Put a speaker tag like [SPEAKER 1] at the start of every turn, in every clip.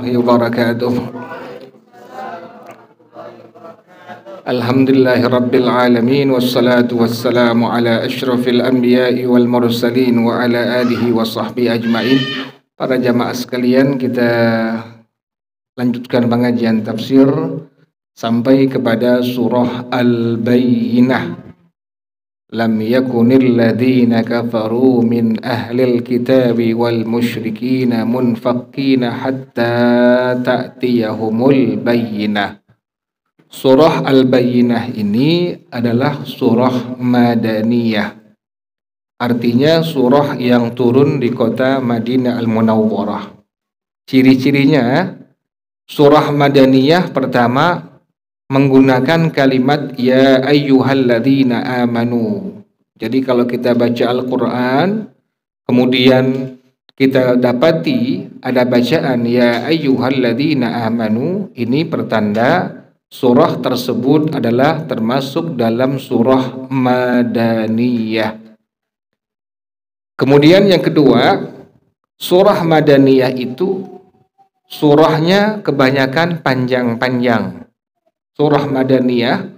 [SPEAKER 1] wabarakatuh. Alhamdulillahirabbil alamin wassalatu wassalamu ala asyrafil anbiya'i wal mursalin wa ala alihi wa sahbihi ajmain. Para jamaah sekalian, kita lanjutkan pengajian tafsir sampai kepada surah Al-Bayyinah. Lam yakunil ladzina kafaru min ahlil kitabi wal musyrikina munfakkina hatta ta'tiyahumul bayyinah. Surah Al-Bayyinah ini adalah surah Madaniyah. Artinya surah yang turun di kota Madinah Al-Munawwarah. Ciri-cirinya, surah Madaniyah pertama menggunakan kalimat ya ayyuhalladzina amanu. Jadi kalau kita baca Al-Quran, kemudian kita dapati ada bacaan ya ayyuhalladzina amanu, ini pertanda surah tersebut adalah termasuk dalam surah Madaniyah. Kemudian yang kedua, surah Madaniyah itu surahnya kebanyakan panjang-panjang. Surah Madaniyah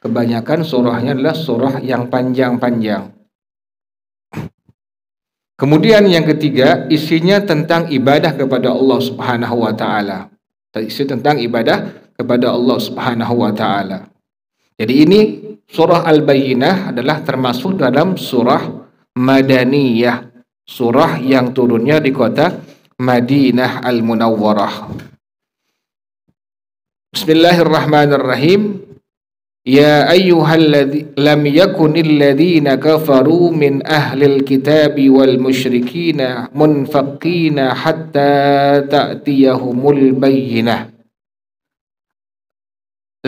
[SPEAKER 1] kebanyakan surahnya adalah surah yang panjang-panjang. Kemudian yang ketiga, isinya tentang ibadah kepada Allah Subhanahu wa taala. Isi tentang ibadah kepada Allah Subhanahu wa taala. Jadi ini surah Al-Bayyinah adalah termasuk dalam surah Madaniyah, surah yang turunnya di kota Madinah Al-Munawwarah. Bismillahirrahmanirrahim. Ya ayyuhalladzina lam yakunil ladzina kafaru min ahlil kitabi wal musyrikina munfakkina hatta ta'tiyahumul bayyinah.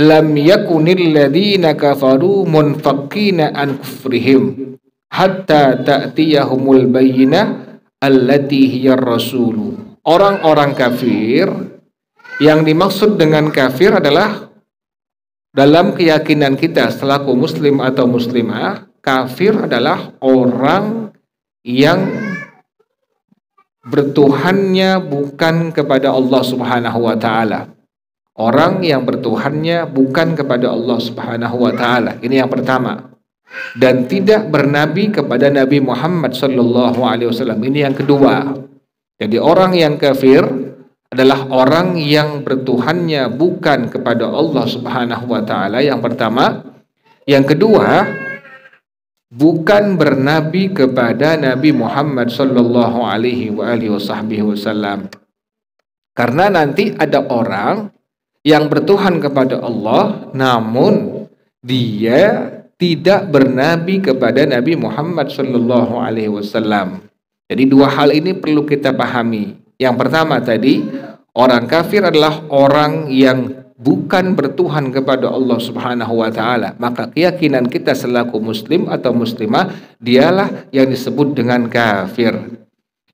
[SPEAKER 1] Lam yakunil ladzina kafaru munfakkina an kufrihim hatta ta'tiyahumul bayyinah allati hiya rasulu. Orang-orang kafir, yang dimaksud dengan kafir adalah dalam keyakinan kita selaku muslim atau muslimah, kafir adalah orang yang bertuhannya bukan kepada Allah Subhanahu wa taala. Orang yang bertuhannya bukan kepada Allah Subhanahu wa taala. Ini yang pertama. Dan tidak bernabi kepada Nabi Muhammad sallallahu alaihi wasallam. Ini yang kedua. Jadi orang yang kafir adalah orang yang bertuhannya bukan kepada Allah Subhanahu wa taala, yang pertama. Yang kedua, bukan bernabi kepada Nabi Muhammad sallallahu alaihi wasallam. Karena nanti ada orang yang bertuhan kepada Allah namun dia tidak bernabi kepada Nabi Muhammad sallallahu alaihi wasallam. Jadi dua hal ini perlu kita pahami. Yang pertama tadi, orang kafir adalah orang yang bukan bertuhan kepada Allah Subhanahu wa taala. Maka keyakinan kita selaku muslim atau muslimah, dialah yang disebut dengan kafir.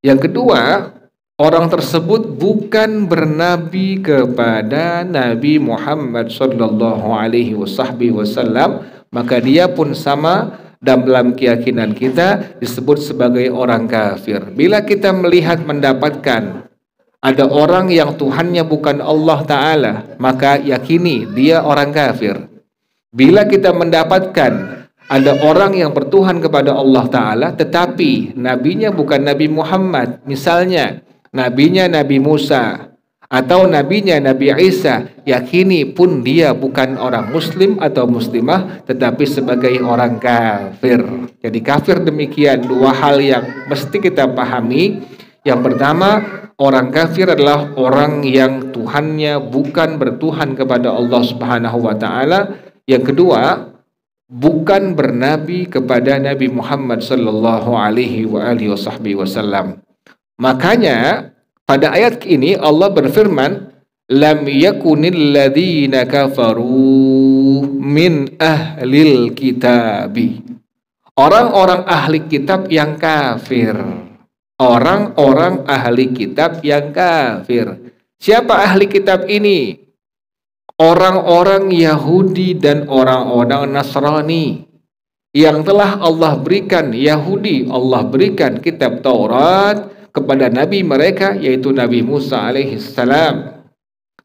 [SPEAKER 1] Yang kedua, orang tersebut bukan bernabi kepada Nabi Muhammad sallallahu alaihi wasallam, maka dia pun sama dalam keyakinan kita disebut sebagai orang kafir. Bila kita melihat mendapatkan ada orang yang Tuhannya bukan Allah Ta'ala, maka yakini dia orang kafir. Bila kita mendapatkan ada orang yang bertuhan kepada Allah Ta'ala tetapi nabinya bukan Nabi Muhammad, misalnya nabinya Nabi Musa atau nabinya Nabi Isa, yakini pun dia bukan orang muslim atau muslimah tetapi sebagai orang kafir. Jadi kafir demikian, dua hal yang mesti kita pahami. Yang pertama, orang kafir adalah orang yang Tuhannya bukan bertuhan kepada Allah Subhanahu wa taala. Yang kedua, bukan bernabi kepada Nabi Muhammad sallallahu alaihi wasallam. Makanya pada ayat ini Allah berfirman, lam yakunil ladzina kafaru min ahlil kitabi. Orang-orang ahli kitab yang kafir. Orang-orang ahli kitab yang kafir. Siapa ahli kitab ini? Orang-orang Yahudi dan orang-orang Nasrani yang telah Allah berikan. Yahudi Allah berikan kitab Taurat, kepada nabi mereka, yaitu Nabi Musa alaihissalam.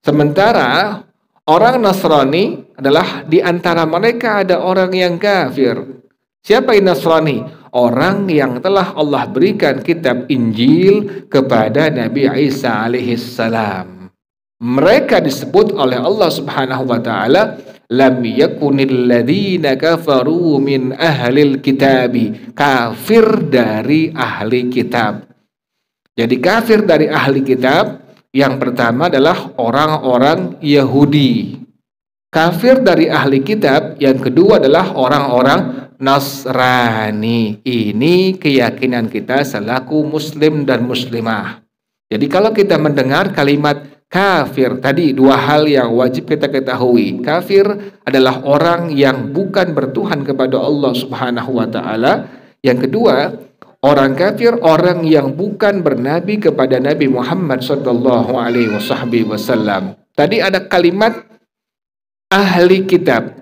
[SPEAKER 1] Sementara orang Nasrani adalah di antara mereka ada orang yang kafir. Siapa yang Nasrani? Orang yang telah Allah berikan kitab Injil kepada Nabi Isa alaihissalam. Mereka disebut oleh Allah Subhanahu wa taala, lam yakunil ladzina kafaru min ahlil kitabi, kafir dari ahli kitab. Jadi kafir dari ahli kitab yang pertama adalah orang-orang Yahudi. Kafir dari ahli kitab yang kedua adalah orang-orang Nasrani. Ini keyakinan kita selaku muslim dan muslimah. Jadi kalau kita mendengar kalimat kafir, tadi dua hal yang wajib kita ketahui. Kafir adalah orang yang bukan bertuhan kepada Allah Subhanahu wa taala. Yang kedua, orang kafir orang yang bukan bernabi kepada Nabi Muhammad sallallahu alaihi wasallam. Tadi ada kalimat ahli kitab.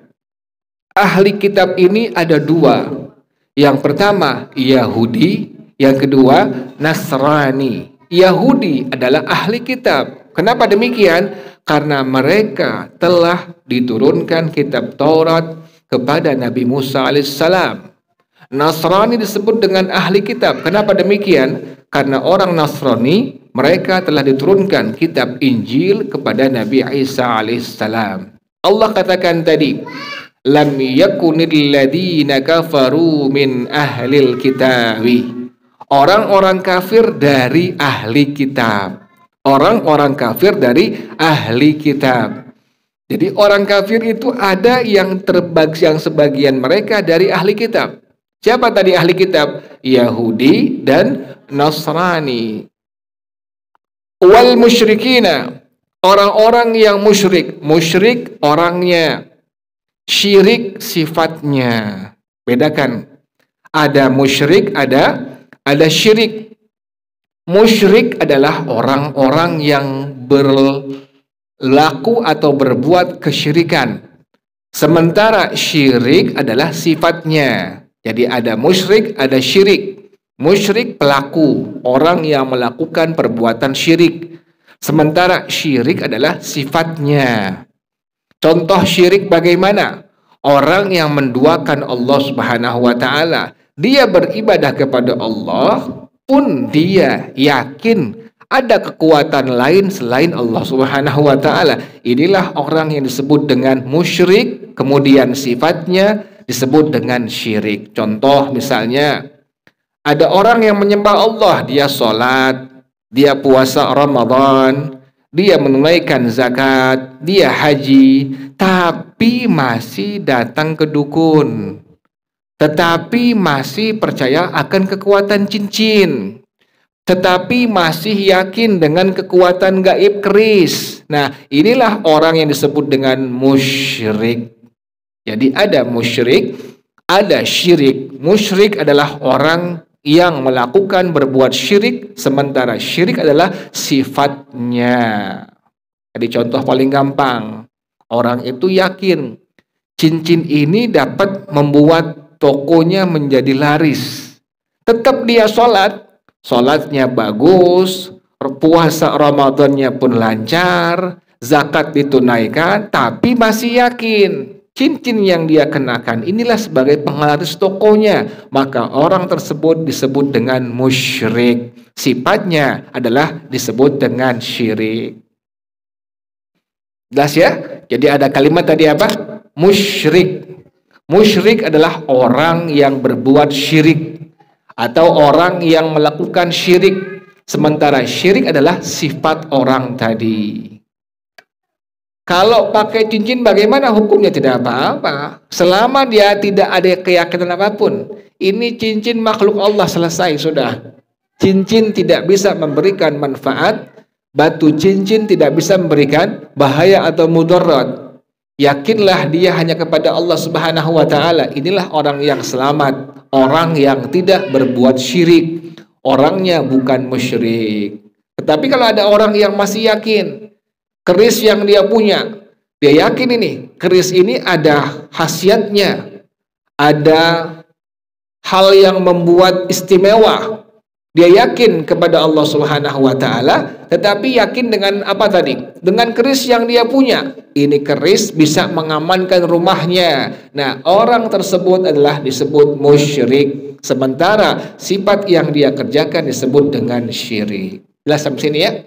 [SPEAKER 1] Ahli kitab ini ada dua. Yang pertama Yahudi, yang kedua Nasrani. Yahudi adalah ahli kitab. Kenapa demikian? Karena mereka telah diturunkan kitab Taurat kepada Nabi Musa alaihissalam. Nasrani disebut dengan ahli kitab. Kenapa demikian? Karena orang Nasrani mereka telah diturunkan kitab Injil kepada Nabi Isa alaihissalam. Allah katakan tadi, lam yakunil ladzina kafaru min ahlil kitabi. Orang-orang kafir dari ahli kitab. Orang-orang kafir dari ahli kitab. Jadi orang kafir itu ada yang yang sebagian mereka dari ahli kitab. Siapa tadi ahli kitab? Yahudi dan Nasrani. Wal musyrikina, orang-orang yang musyrik. Musyrik orangnya, syirik sifatnya. Bedakan. Ada musyrik, ada syirik. Musyrik adalah orang-orang yang berlaku atau berbuat kesyirikan. Sementara syirik adalah sifatnya. Jadi ada musyrik, ada syirik. Musyrik pelaku, orang yang melakukan perbuatan syirik. Sementara syirik adalah sifatnya. Contoh syirik bagaimana? Orang yang menduakan Allah Subhanahu wa taala. Dia beribadah kepada Allah pun dia yakin ada kekuatan lain selain Allah Subhanahu wa taala. Inilah orang yang disebut dengan musyrik, kemudian sifatnya disebut dengan syirik. Contoh misalnya, ada orang yang menyembah Allah, dia sholat, dia puasa Ramadan, dia menunaikan zakat, dia haji, tapi masih datang ke dukun, tetapi masih percaya akan kekuatan cincin, tetapi masih yakin dengan kekuatan gaib keris. Nah, inilah orang yang disebut dengan musyrik. Jadi ada musyrik, ada syirik. Musyrik adalah orang yang melakukan berbuat syirik, sementara syirik adalah sifatnya. Jadi contoh paling gampang, orang itu yakin cincin ini dapat membuat tokonya menjadi laris. Tetap dia sholat, sholatnya bagus, puasa Ramadannya pun lancar, zakat ditunaikan, tapi masih yakin cincin yang dia kenakan inilah sebagai penglaris tokonya, maka orang tersebut disebut dengan musyrik. Sifatnya adalah disebut dengan syirik. Jelas ya? Jadi ada kalimat tadi apa? Musyrik. Musyrik adalah orang yang berbuat syirik atau orang yang melakukan syirik. Sementara syirik adalah sifat orang tadi. Kalau pakai cincin bagaimana hukumnya? Tidak apa-apa. Selama dia tidak ada keyakinan apapun. Ini cincin makhluk Allah, selesai sudah. Cincin tidak bisa memberikan manfaat. Batu cincin tidak bisa memberikan bahaya atau mudarat. Yakinlah dia hanya kepada Allah Subhanahu wa taala. Inilah orang yang selamat, orang yang tidak berbuat syirik. Orangnya bukan musyrik. Tetapi kalau ada orang yang masih yakin keris yang dia punya, dia yakin ini keris ini ada khasiatnya, ada hal yang membuat istimewa, Dia yakin kepada Allah Subhanahu wa taala, tetapi yakin dengan apa tadi? Dengan keris yang dia punya. Ini keris bisa mengamankan rumahnya. Nah, orang tersebut adalah disebut musyrik. Sementara sifat yang dia kerjakan disebut dengan syirik. Jelas sampai sini ya?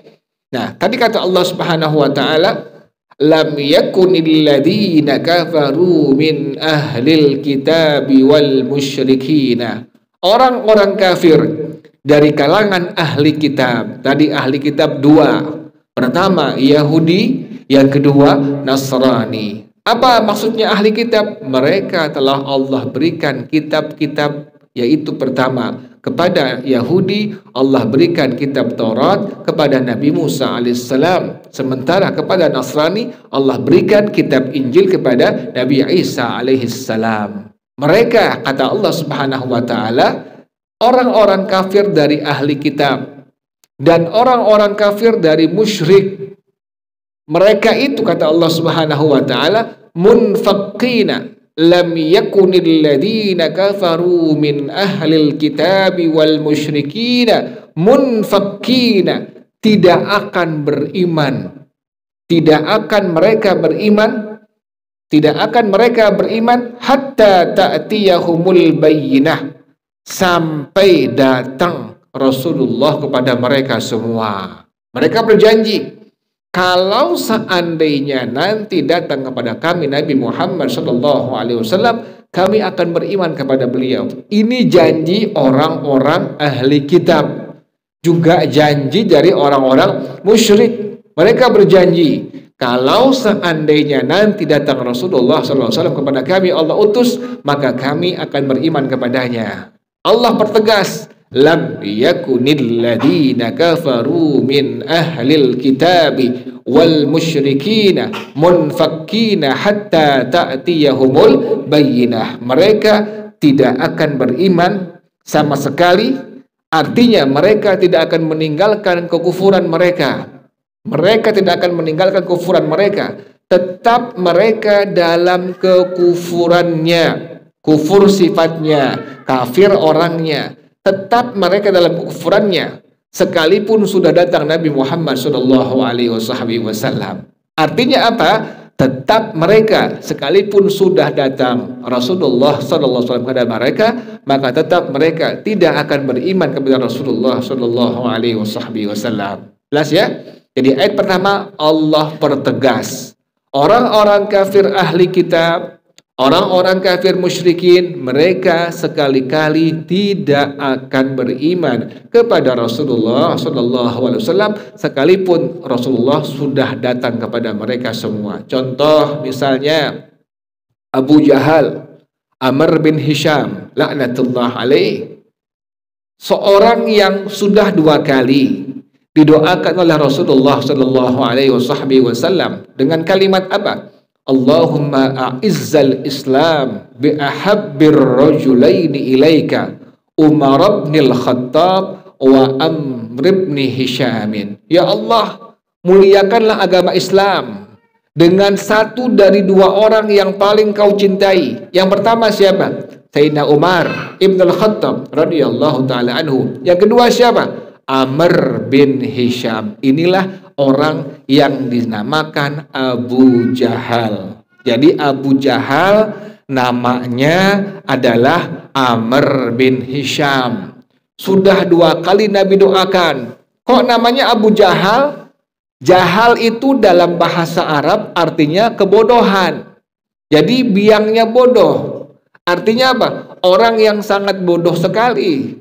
[SPEAKER 1] Nah, tadi kata Allah Subhanahu wa taala, lam yakunil ladzina kafaru min ahlil kitabi wal musyrikina. Orang-orang kafir dari kalangan ahli kitab. Tadi ahli kitab dua. Pertama Yahudi, yang kedua Nasrani. Apa maksudnya ahli kitab? Mereka telah Allah berikan kitab-kitab, yaitu pertama kepada Yahudi Allah berikan kitab Taurat kepada Nabi Musa alaihissalam. Sementara kepada Nasrani Allah berikan kitab Injil kepada Nabi Isa alaihissalam. Mereka, kata Allah Subhanahu wa taala, orang-orang kafir dari ahli kitab dan orang-orang kafir dari musyrik. Mereka itu, kata Allah Subhanahu wa taala, munfaqqina, lam yakunil ladina kafaru min ahlil kitabi wal musyrikina munfaqqina, tidak akan beriman, tidak akan mereka beriman hatta ta'tiyahumul bayyinah, sampai datang Rasulullah kepada mereka semua. Mereka berjanji, kalau seandainya nanti datang kepada kami Nabi Muhammad SAW, kami akan beriman kepada beliau. Ini janji orang-orang ahli kitab, juga janji dari orang-orang musyrik. Mereka berjanji, kalau seandainya nanti datang Rasulullah SAW kepada kami, Allah utus, maka kami akan beriman kepadanya. Allah pertegas, lam yakunil ladina kafaru min ahlil kitabi wal musyrikina munfakkina hatta ta'tiyahumul bayyinah. Mereka tidak akan beriman sama sekali, artinya mereka tidak akan meninggalkan kekufuran mereka. Mereka tidak akan meninggalkan kekufuran mereka, tetap mereka dalam kekufurannya. Kufur sifatnya, kafir orangnya, tetap mereka dalam kekufurannya, sekalipun sudah datang Nabi Muhammad SAW. Artinya apa? Tetap mereka, sekalipun sudah datang Rasulullah SAW kepada mereka, maka tetap mereka tidak akan beriman kepada Rasulullah SAW. Jelas ya? Jadi ayat pertama Allah pertegas, orang-orang kafir ahli kitab, orang-orang kafir musyrikin, mereka sekali-kali tidak akan beriman kepada Rasulullah SAW, sekalipun Rasulullah sudah datang kepada mereka semua. Contoh misalnya Abu Jahal, Amr bin Hisham, laknatullah alaih, seorang yang sudah dua kali didoakan oleh Rasulullah SAW dengan kalimat apa? Allahumma a'izzal Islam bi ahabbir rajulaini ilaika Umar ibn al-Khattab wa Amr ibn Hisham. Ya Allah, muliakanlah agama Islam dengan satu dari dua orang yang paling kau cintai. Yang pertama siapa? Sayyidina Umar ibn al-Khattab radhiyallahu taala anhu. Yang kedua siapa? Amr bin Hisham. Inilah orang yang dinamakan Abu Jahal. Jadi Abu Jahal namanya adalah Amr bin Hisham. Sudah dua kali Nabi doakan. Kok namanya Abu Jahal? Jahal itu dalam bahasa Arab artinya kebodohan. Jadi biangnya bodoh. Artinya apa? Orang yang sangat bodoh sekali.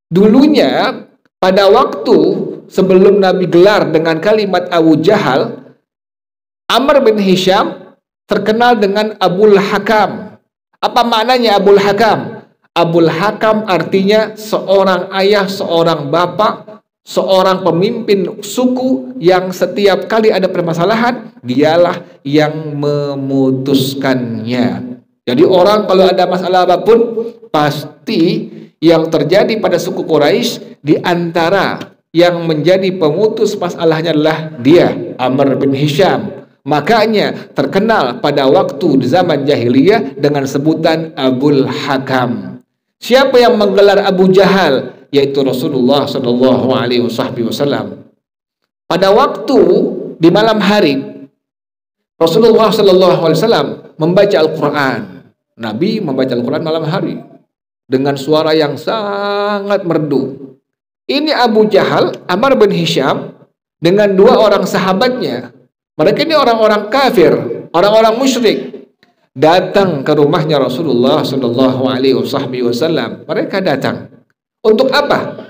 [SPEAKER 1] Dulunya pada waktu sebelum Nabi gelar dengan kalimat Abu Jahal, Amr bin Hisham terkenal dengan Abul Hakam. Apa maknanya Abul Hakam? Abul Hakam artinya seorang ayah, seorang bapak, seorang pemimpin suku yang setiap kali ada permasalahan, dialah yang memutuskannya. Jadi orang kalau ada masalah apapun, pasti yang terjadi pada suku Quraisy, di antara yang menjadi pemutus masalahnya adalah dia, Amr bin Hisham. Makanya terkenal pada waktu di zaman jahiliyah dengan sebutan Abul Hakam. Siapa yang menggelar Abu Jahal? yaitu Rasulullah Shallallahu Alaihi Wasallam. Pada waktu di malam hari, Rasulullah Shallallahu Alaihi Wasallam membaca Al-Quran. Nabi membaca Al-Quran malam hari dengan suara yang sangat merdu. Ini Abu Jahal, Ammar bin Hisham dengan dua orang sahabatnya. Mereka ini orang-orang kafir, orang-orang musyrik, datang ke rumahnya Rasulullah Shallallahu Alaihi Wasallam. Mereka datang untuk apa?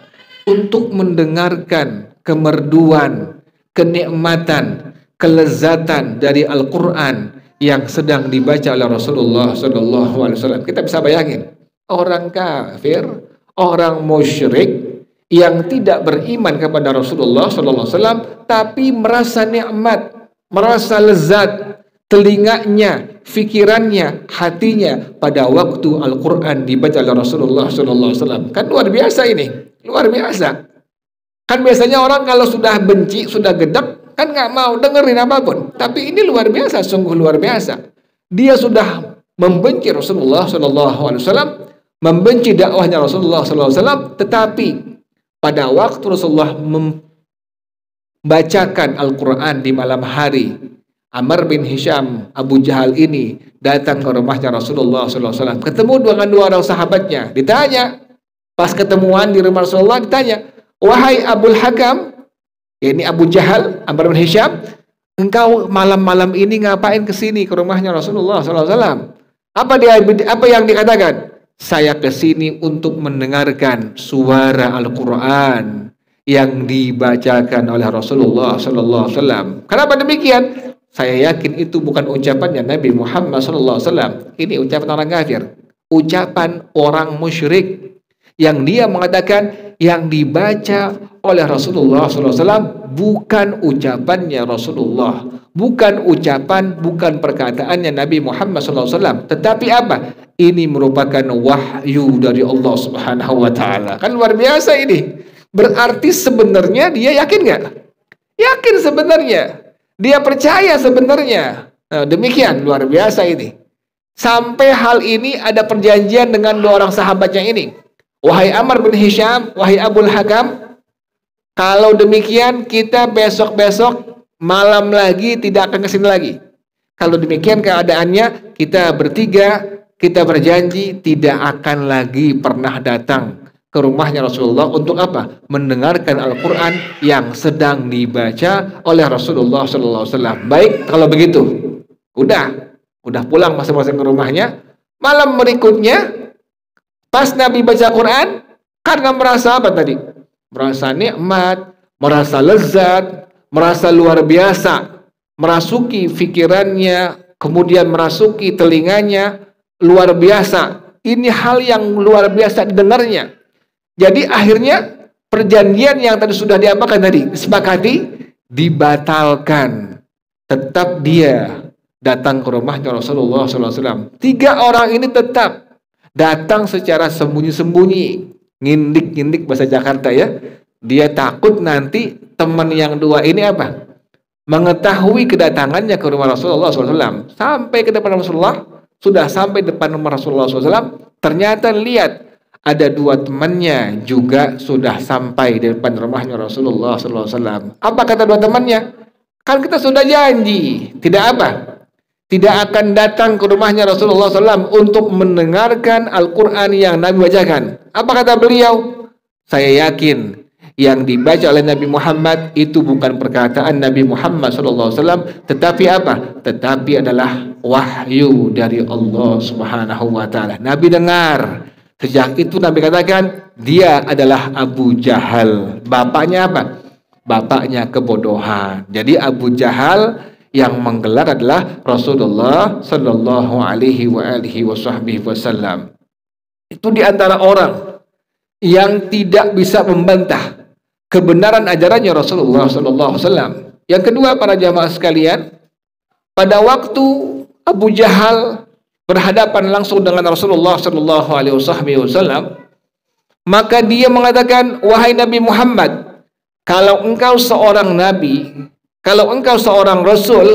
[SPEAKER 1] Untuk mendengarkan kemerduan, kenikmatan, kelezatan dari Al-Quran yang sedang dibaca oleh Rasulullah Shallallahu Alaihi Wasallam. Kita bisa bayangin orang kafir, orang musyrik yang tidak beriman kepada Rasulullah Shallallahu Alaihi Wasallam, tapi merasa nikmat, merasa lezat, telinganya, pikirannya, hatinya pada waktu Al-Quran dibaca oleh Rasulullah Shallallahu Alaihi Wasallam. Kan luar biasa ini, luar biasa. Kan biasanya orang kalau sudah benci, sudah gedek, kan nggak mau dengerin apapun. Tapi ini luar biasa, sungguh luar biasa. Dia sudah membenci Rasulullah Shallallahu Alaihi Wasallam, membenci dakwahnya Rasulullah Shallallahu Alaihi Wasallam, tetapi pada waktu Rasulullah membacakan Al-Quran di malam hari, Ammar bin Hisham, Abu Jahal ini datang ke rumahnya Rasulullah Shallallahu Alaihi Wasallam, ketemu dengan dua orang sahabatnya. Ditanya, pas ketemuan di rumah Rasulullah, ditanya, wahai Abul Hakam, ini Abu Jahal, Ammar bin Hisham, engkau malam-malam ini ngapain kesini ke rumahnya Rasulullah Shallallahu Alaihi Wasallam? Apa yang dikatakan? Saya kesini untuk mendengarkan suara Al-Quran yang dibacakan oleh Rasulullah Shallallahu Alaihi Wasallam. Kenapa demikian? Saya yakin itu bukan ucapannya Nabi Muhammad Sallallahu Alaihi Wasallam. Ini ucapan orang kafir, ucapan orang musyrik yang dia mengatakan yang dibaca oleh Rasulullah Sallallahu Alaihi Wasallam bukan ucapannya Rasulullah, bukan ucapan, bukan perkataannya Nabi Muhammad Sallallahu Alaihi Wasallam. Tetapi apa? Ini merupakan wahyu dari Allah Subhanahu Wa Taala. Kan luar biasa ini. Berarti sebenarnya dia yakin nggak? Yakin sebenarnya. Dia percaya sebenarnya. Nah, demikian luar biasa ini. Sampai hal ini ada perjanjian dengan dua orang sahabatnya ini. Wahai Ammar bin Hisham, wahai Abul Hakam, kalau demikian kita besok-besok malam lagi tidak akan kesini lagi. Kalau demikian keadaannya, kita bertiga, kita berjanji tidak akan lagi pernah datang ke rumahnya Rasulullah untuk apa? Mendengarkan Al-Quran yang sedang dibaca oleh Rasulullah SAW. Baik, kalau begitu, udah pulang masing-masing ke rumahnya. Malam berikutnya, pas Nabi baca Quran, karena merasa apa tadi? Merasa nikmat, merasa lezat, merasa luar biasa, merasuki pikirannya, kemudian merasuki telinganya, luar biasa. Ini hal yang luar biasa didengarnya. Jadi akhirnya perjanjian yang tadi sudah diapakan tadi, disepakati, dibatalkan. Tetap dia datang ke rumahnya Rasulullah SAW. Tiga orang ini tetap datang secara sembunyi-sembunyi, ngindik-ngindik bahasa Jakarta ya. Dia takut nanti teman yang dua ini apa? Mengetahui kedatangannya ke rumah Rasulullah SAW. Sampai ke depan Rasulullah, sudah sampai depan rumah Rasulullah SAW, ternyata lihat ada dua temannya juga sudah sampai di depan rumahnya Rasulullah SAW. Apa kata dua temannya? Kan kita sudah janji, tidak apa? Tidak akan datang ke rumahnya Rasulullah SAW untuk mendengarkan Al-Quran yang Nabi bacakan. Apa kata beliau? Saya yakin yang dibaca oleh Nabi Muhammad itu bukan perkataan Nabi Muhammad SAW, tetapi apa? Tetapi adalah wahyu dari Allah Subhanahu Wa Taala. Nabi dengar. Sejak itu Nabi katakan dia adalah Abu Jahal. Bapaknya apa? Bapaknya kebodohan. Jadi Abu Jahal yang menggelar adalah Rasulullah Sallallahu Alaihi Wasallam. Itu diantara orang yang tidak bisa membantah kebenaran ajarannya Rasulullah Sallallahu Alaihi Wasallam. Yang kedua, para jamaah sekalian, pada waktu Abu Jahal berhadapan langsung dengan Rasulullah Sallallahu Alaihi Wasallam, maka dia mengatakan, wahai Nabi Muhammad, kalau engkau seorang nabi, kalau engkau seorang rasul,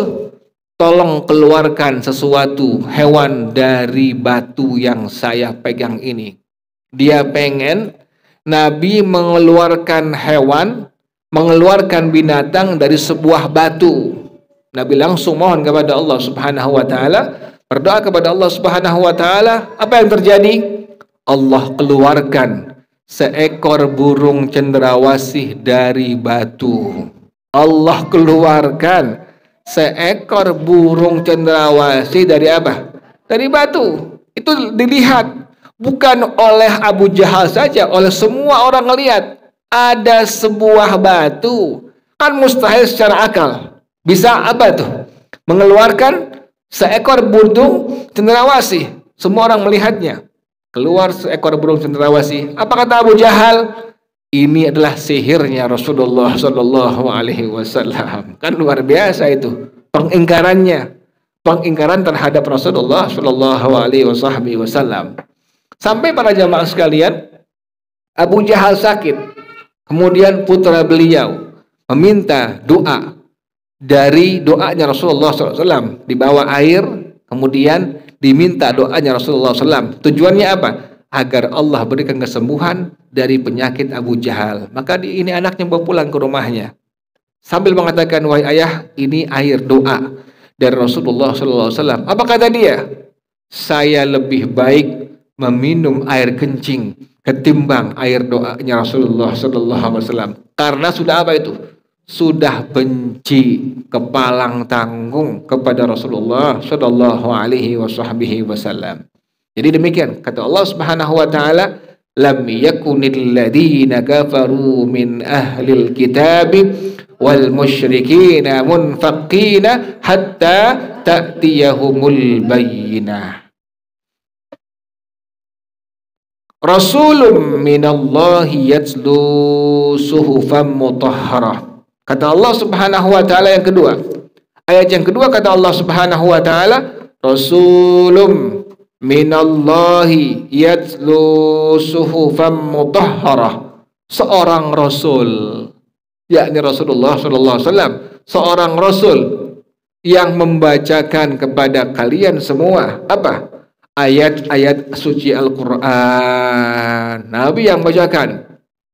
[SPEAKER 1] tolong keluarkan sesuatu hewan dari batu yang saya pegang ini. Dia pengen Nabi mengeluarkan hewan, mengeluarkan binatang dari sebuah batu. Nabi langsung mohon kepada Allah Subhanahu wa taala, berdoa kepada Allah Subhanahu wa taala. Apa yang terjadi? Allah keluarkan seekor burung cendrawasih dari batu. Allah keluarkan seekor burung cendrawasih dari apa? Dari batu. Itu dilihat bukan oleh Abu Jahal saja, oleh semua orang ngelihat. Ada sebuah batu, kan mustahil secara akal. Bisa apa tuh? Mengeluarkan seekor burung cendrawasih. Semua orang melihatnya. Keluar seekor burung cendrawasih. Apa kata Abu Jahal? Ini adalah sihirnya Rasulullah Shallallahu Alaihi Wasallam. Kan luar biasa itu pengingkarannya, pengingkaran terhadap Rasulullah Shallallahu Alaihi Wasallam. Sampai para jamaah sekalian, Abu Jahal sakit. Kemudian putra beliau meminta doa dari doanya Rasulullah SAW. Dibawa air, kemudian diminta doanya Rasulullah SAW. Tujuannya apa? Agar Allah berikan kesembuhan dari penyakit Abu Jahal. Maka ini anaknya bawa pulang ke rumahnya sambil mengatakan, wahai ayah, ini air doa dari Rasulullah SAW. Apa kata dia? Saya lebih baik meminum air kencing ketimbang air doanya Rasulullah SAW. Karena sudah apa itu? Sudah benci, kepalang tanggung kepada Rasulullah Sallallahu Alaihi Wasallam. Jadi demikian kata Allah Subhanahu Wa Taala, lam yakunil ladina kafaru min ahlil kitab wal musyrikina munfaqina hatta ta'tiyahumul bayyinah. Rasulun minallahi yatlu suhufan mutahharah. Kata Allah Subhanahu wa taala yang kedua. Ayat yang kedua kata Allah Subhanahu wa taala, Rasulun minallahi yatlu suhufan mutahharah. Seorang rasul, yakni Rasulullah sallallahu alaihi wasallam, seorang rasul yang membacakan kepada kalian semua apa? Ayat-ayat suci Al-Qur'an. Nabi yang bacakan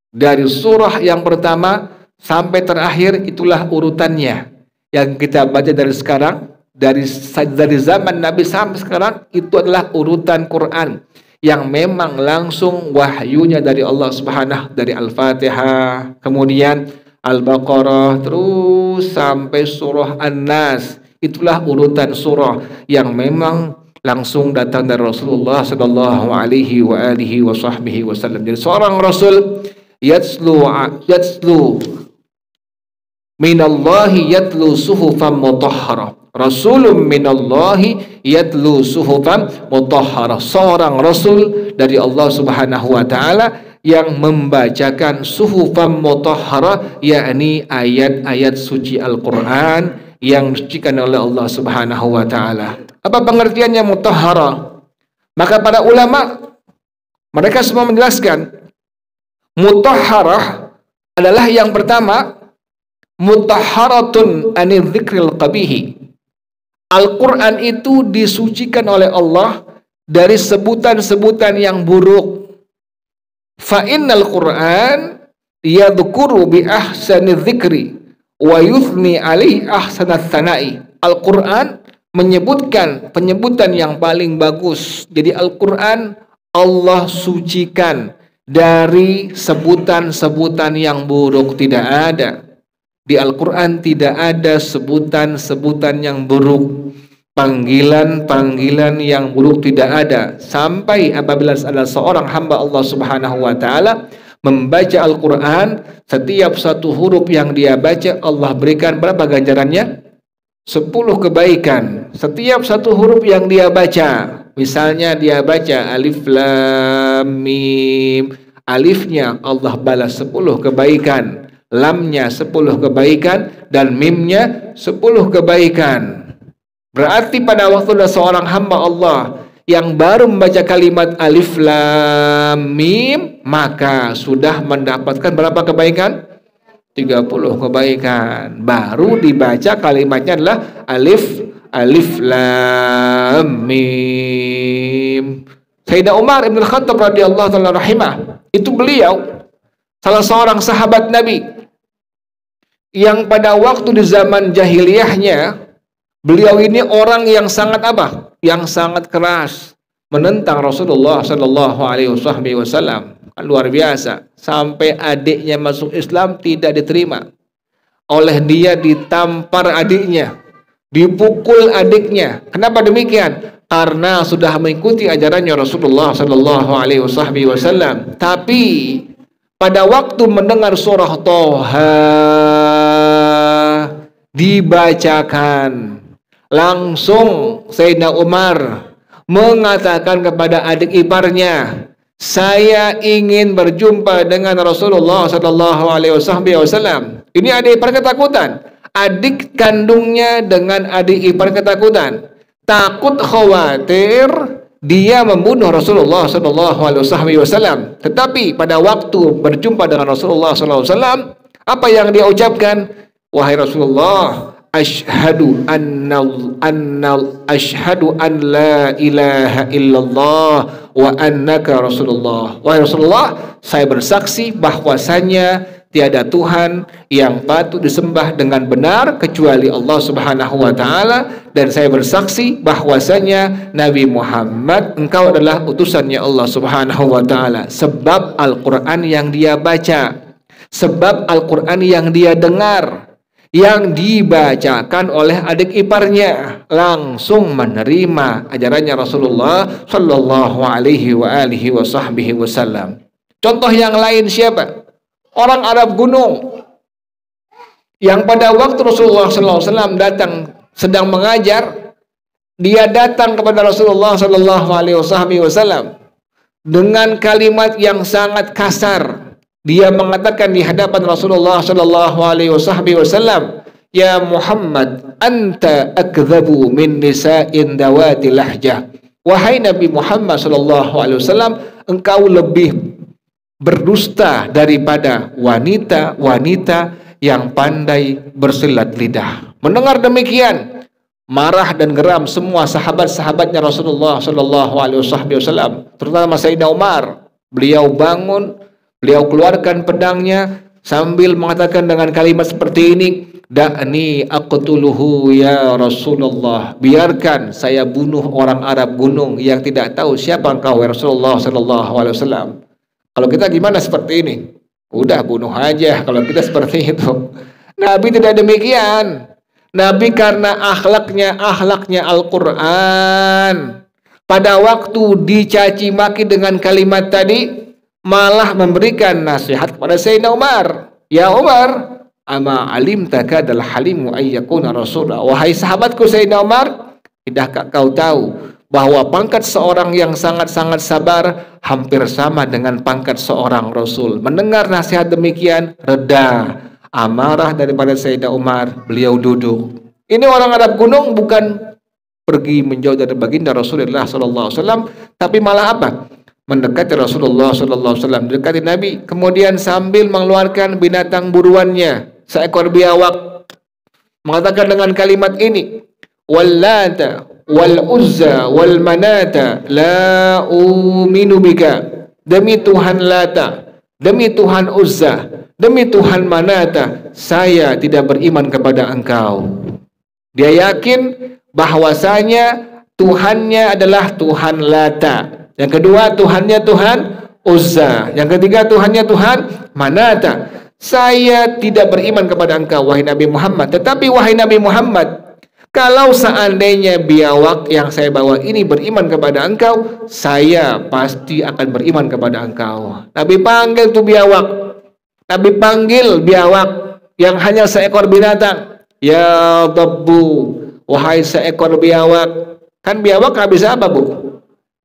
[SPEAKER 1] dari surah yang pertama sampai terakhir, itulah urutannya yang kita baca dari sekarang, dari zaman Nabi sampai sekarang. Itu adalah urutan Quran yang memang langsung wahyunya dari Allah Subhanahu, dari Al-Fatihah, kemudian Al-Baqarah, terus sampai surah An-Nas. Itulah urutan surah yang memang langsung datang dari Rasulullah sallallahu alaihi wasallam. Jadi seorang rasul yatslu minallahi yatlu suhufan mutahharah. Rasulun minallahi yatlu suhufan mutahharah. Seorang rasul dari Allah Subhanahu wa taala yang membacakan suhufan mutahharah, yakni ayat-ayat suci Al-Qur'an yang disucikan oleh Allah Subhanahu wa taala. Apa pengertiannya mutahharah? Maka para ulama mereka semua menjelaskan mutahharah adalah yang pertama mutahharatun anil dzikril qabihi. Al-Quran itu disucikan oleh Allah dari sebutan-sebutan yang buruk. Fa innal Quran yadhkuru bi ahsani dzikri wa yuthni alaihi ahsanat tsana'i. Al-Quran menyebutkan penyebutan yang paling bagus. Jadi Al-Quran Allah sucikan dari sebutan-sebutan yang buruk. Tidak ada. Di Al-Quran tidak ada sebutan-sebutan yang buruk, panggilan-panggilan yang buruk tidak ada. Sampai apabila ada seorang hamba Allah Subhanahu wa taala membaca Al-Quran, setiap satu huruf yang dia baca Allah berikan berapa ganjarannya? 10 kebaikan. Setiap satu huruf yang dia baca. Misalnya dia baca alif lam mim, alifnya Allah balas 10 kebaikan, lamnya 10 kebaikan, dan mimnya 10 kebaikan. Berarti pada waktu ada seorang hamba Allah yang baru membaca kalimat alif lam mim, maka sudah mendapatkan berapa kebaikan? 30 kebaikan. Baru dibaca kalimatnya adalah alif lam mim. Sayyidina Umar Ibn Khattab radhiyallahu ta'ala rahimah, itu beliau salah seorang sahabat Nabi yang pada waktu di zaman jahiliyahnya beliau ini orang yang sangat apa? Yang sangat keras menentang Rasulullah Shallallahu Alaihi Wasallam. Luar biasa, sampai adiknya masuk Islam tidak diterima. Oleh dia ditampar adiknya, dipukul adiknya. Kenapa demikian? Karena sudah mengikuti ajarannya Rasulullah Shallallahu Alaihi Wasallam. Tapi pada waktu mendengar surah Toha dibacakan, langsung Sayyidina Umar mengatakan kepada adik iparnya, saya ingin berjumpa dengan Rasulullah Shallallahu Alaihi Wasallam. Ini adik ipar ketakutan. Adik kandungnya dengan adik ipar ketakutan. Takut khawatir dia membunuh Rasulullah Shallallahu Alaihi Wasallam. Tetapi pada waktu berjumpa dengan Rasulullah Shallallahu Alaihi Wasallam, apa yang dia ucapkan? Wahai Rasulullah, ashhadu an la ilaha illallah wa annaka Rasulullah. Wahai Rasulullah, saya bersaksi bahwasanya tiada Tuhan yang patut disembah dengan benar kecuali Allah Subhanahu wa taala, dan saya bersaksi bahwasanya Nabi Muhammad engkau adalah utusannya Allah Subhanahu wa taala. Sebab Al-Qur'an yang dia baca, sebab Al-Qur'an yang dia dengar, yang dibacakan oleh adik iparnya, langsung menerima ajarannya Rasulullah Shallallahu Alaihi Wasallam. Contoh yang lain siapa? Orang Arab gunung yang pada waktu Rasulullah SAW datang sedang mengajar, dia datang kepada Rasulullah SAW dengan kalimat yang sangat kasar. Dia mengatakan di hadapan Rasulullah SAW, ya Muhammad, anta akdhabu min nisa'in dawati lahjah. Wahai Nabi Muhammad SAW, engkau lebih berdusta daripada wanita-wanita yang pandai bersilat lidah. Mendengar demikian, marah dan geram semua sahabat-sahabatnya Rasulullah SAW, terutama Sayyidina Umar. Beliau bangun, beliau keluarkan pedangnya sambil mengatakan dengan kalimat seperti ini, da'ni aqtuluhu ya Rasulullah, biarkan saya bunuh orang Arab gunung yang tidak tahu siapa engkau ya Rasulullah SAW. Kalau kita gimana seperti ini? Udah bunuh aja kalau kita seperti itu. Nabi tidak demikian. Nabi karena akhlaknya Al-Quran, pada waktu dicaci maki dengan kalimat tadi, malah memberikan nasihat kepada Sayyidina Umar. Ya Umar, ama alimta kadal halimu ayyakuna rasulullah. Wahai sahabatku Sayyidina Umar, tidakkah kau tahu bahwa pangkat seorang yang sangat-sangat sabar hampir sama dengan pangkat seorang Rasul. Mendengar nasihat demikian, reda amarah daripada Sayyidina Umar, beliau duduk. Ini orang Arab gunung bukan pergi menjauh dari baginda Rasulullah SAW, tapi malah apa? Mendekati Rasulullah SAW, mendekati Nabi, kemudian sambil mengeluarkan binatang buruannya, seekor biawak, mengatakan dengan kalimat ini, wallata wal uzza wal manata la uminu bika. Demi Tuhan Lata, demi Tuhan Uzza, demi Tuhan Manata, saya tidak beriman kepada engkau. Dia yakin bahwasanya Tuhannya adalah Tuhan Lata, yang kedua Tuhannya Tuhan Uzza, yang ketiga Tuhannya Tuhan Manata. Saya tidak beriman kepada engkau wahai Nabi Muhammad. Tetapi wahai Nabi Muhammad, kalau seandainya biawak yang saya bawa ini beriman kepada engkau, saya pasti akan beriman kepada engkau. Nabi panggil tuh biawak. Nabi panggil biawak yang hanya seekor binatang. Ya Dabbu, wahai seekor biawak. Kan biawak gak bisa apa, Bu?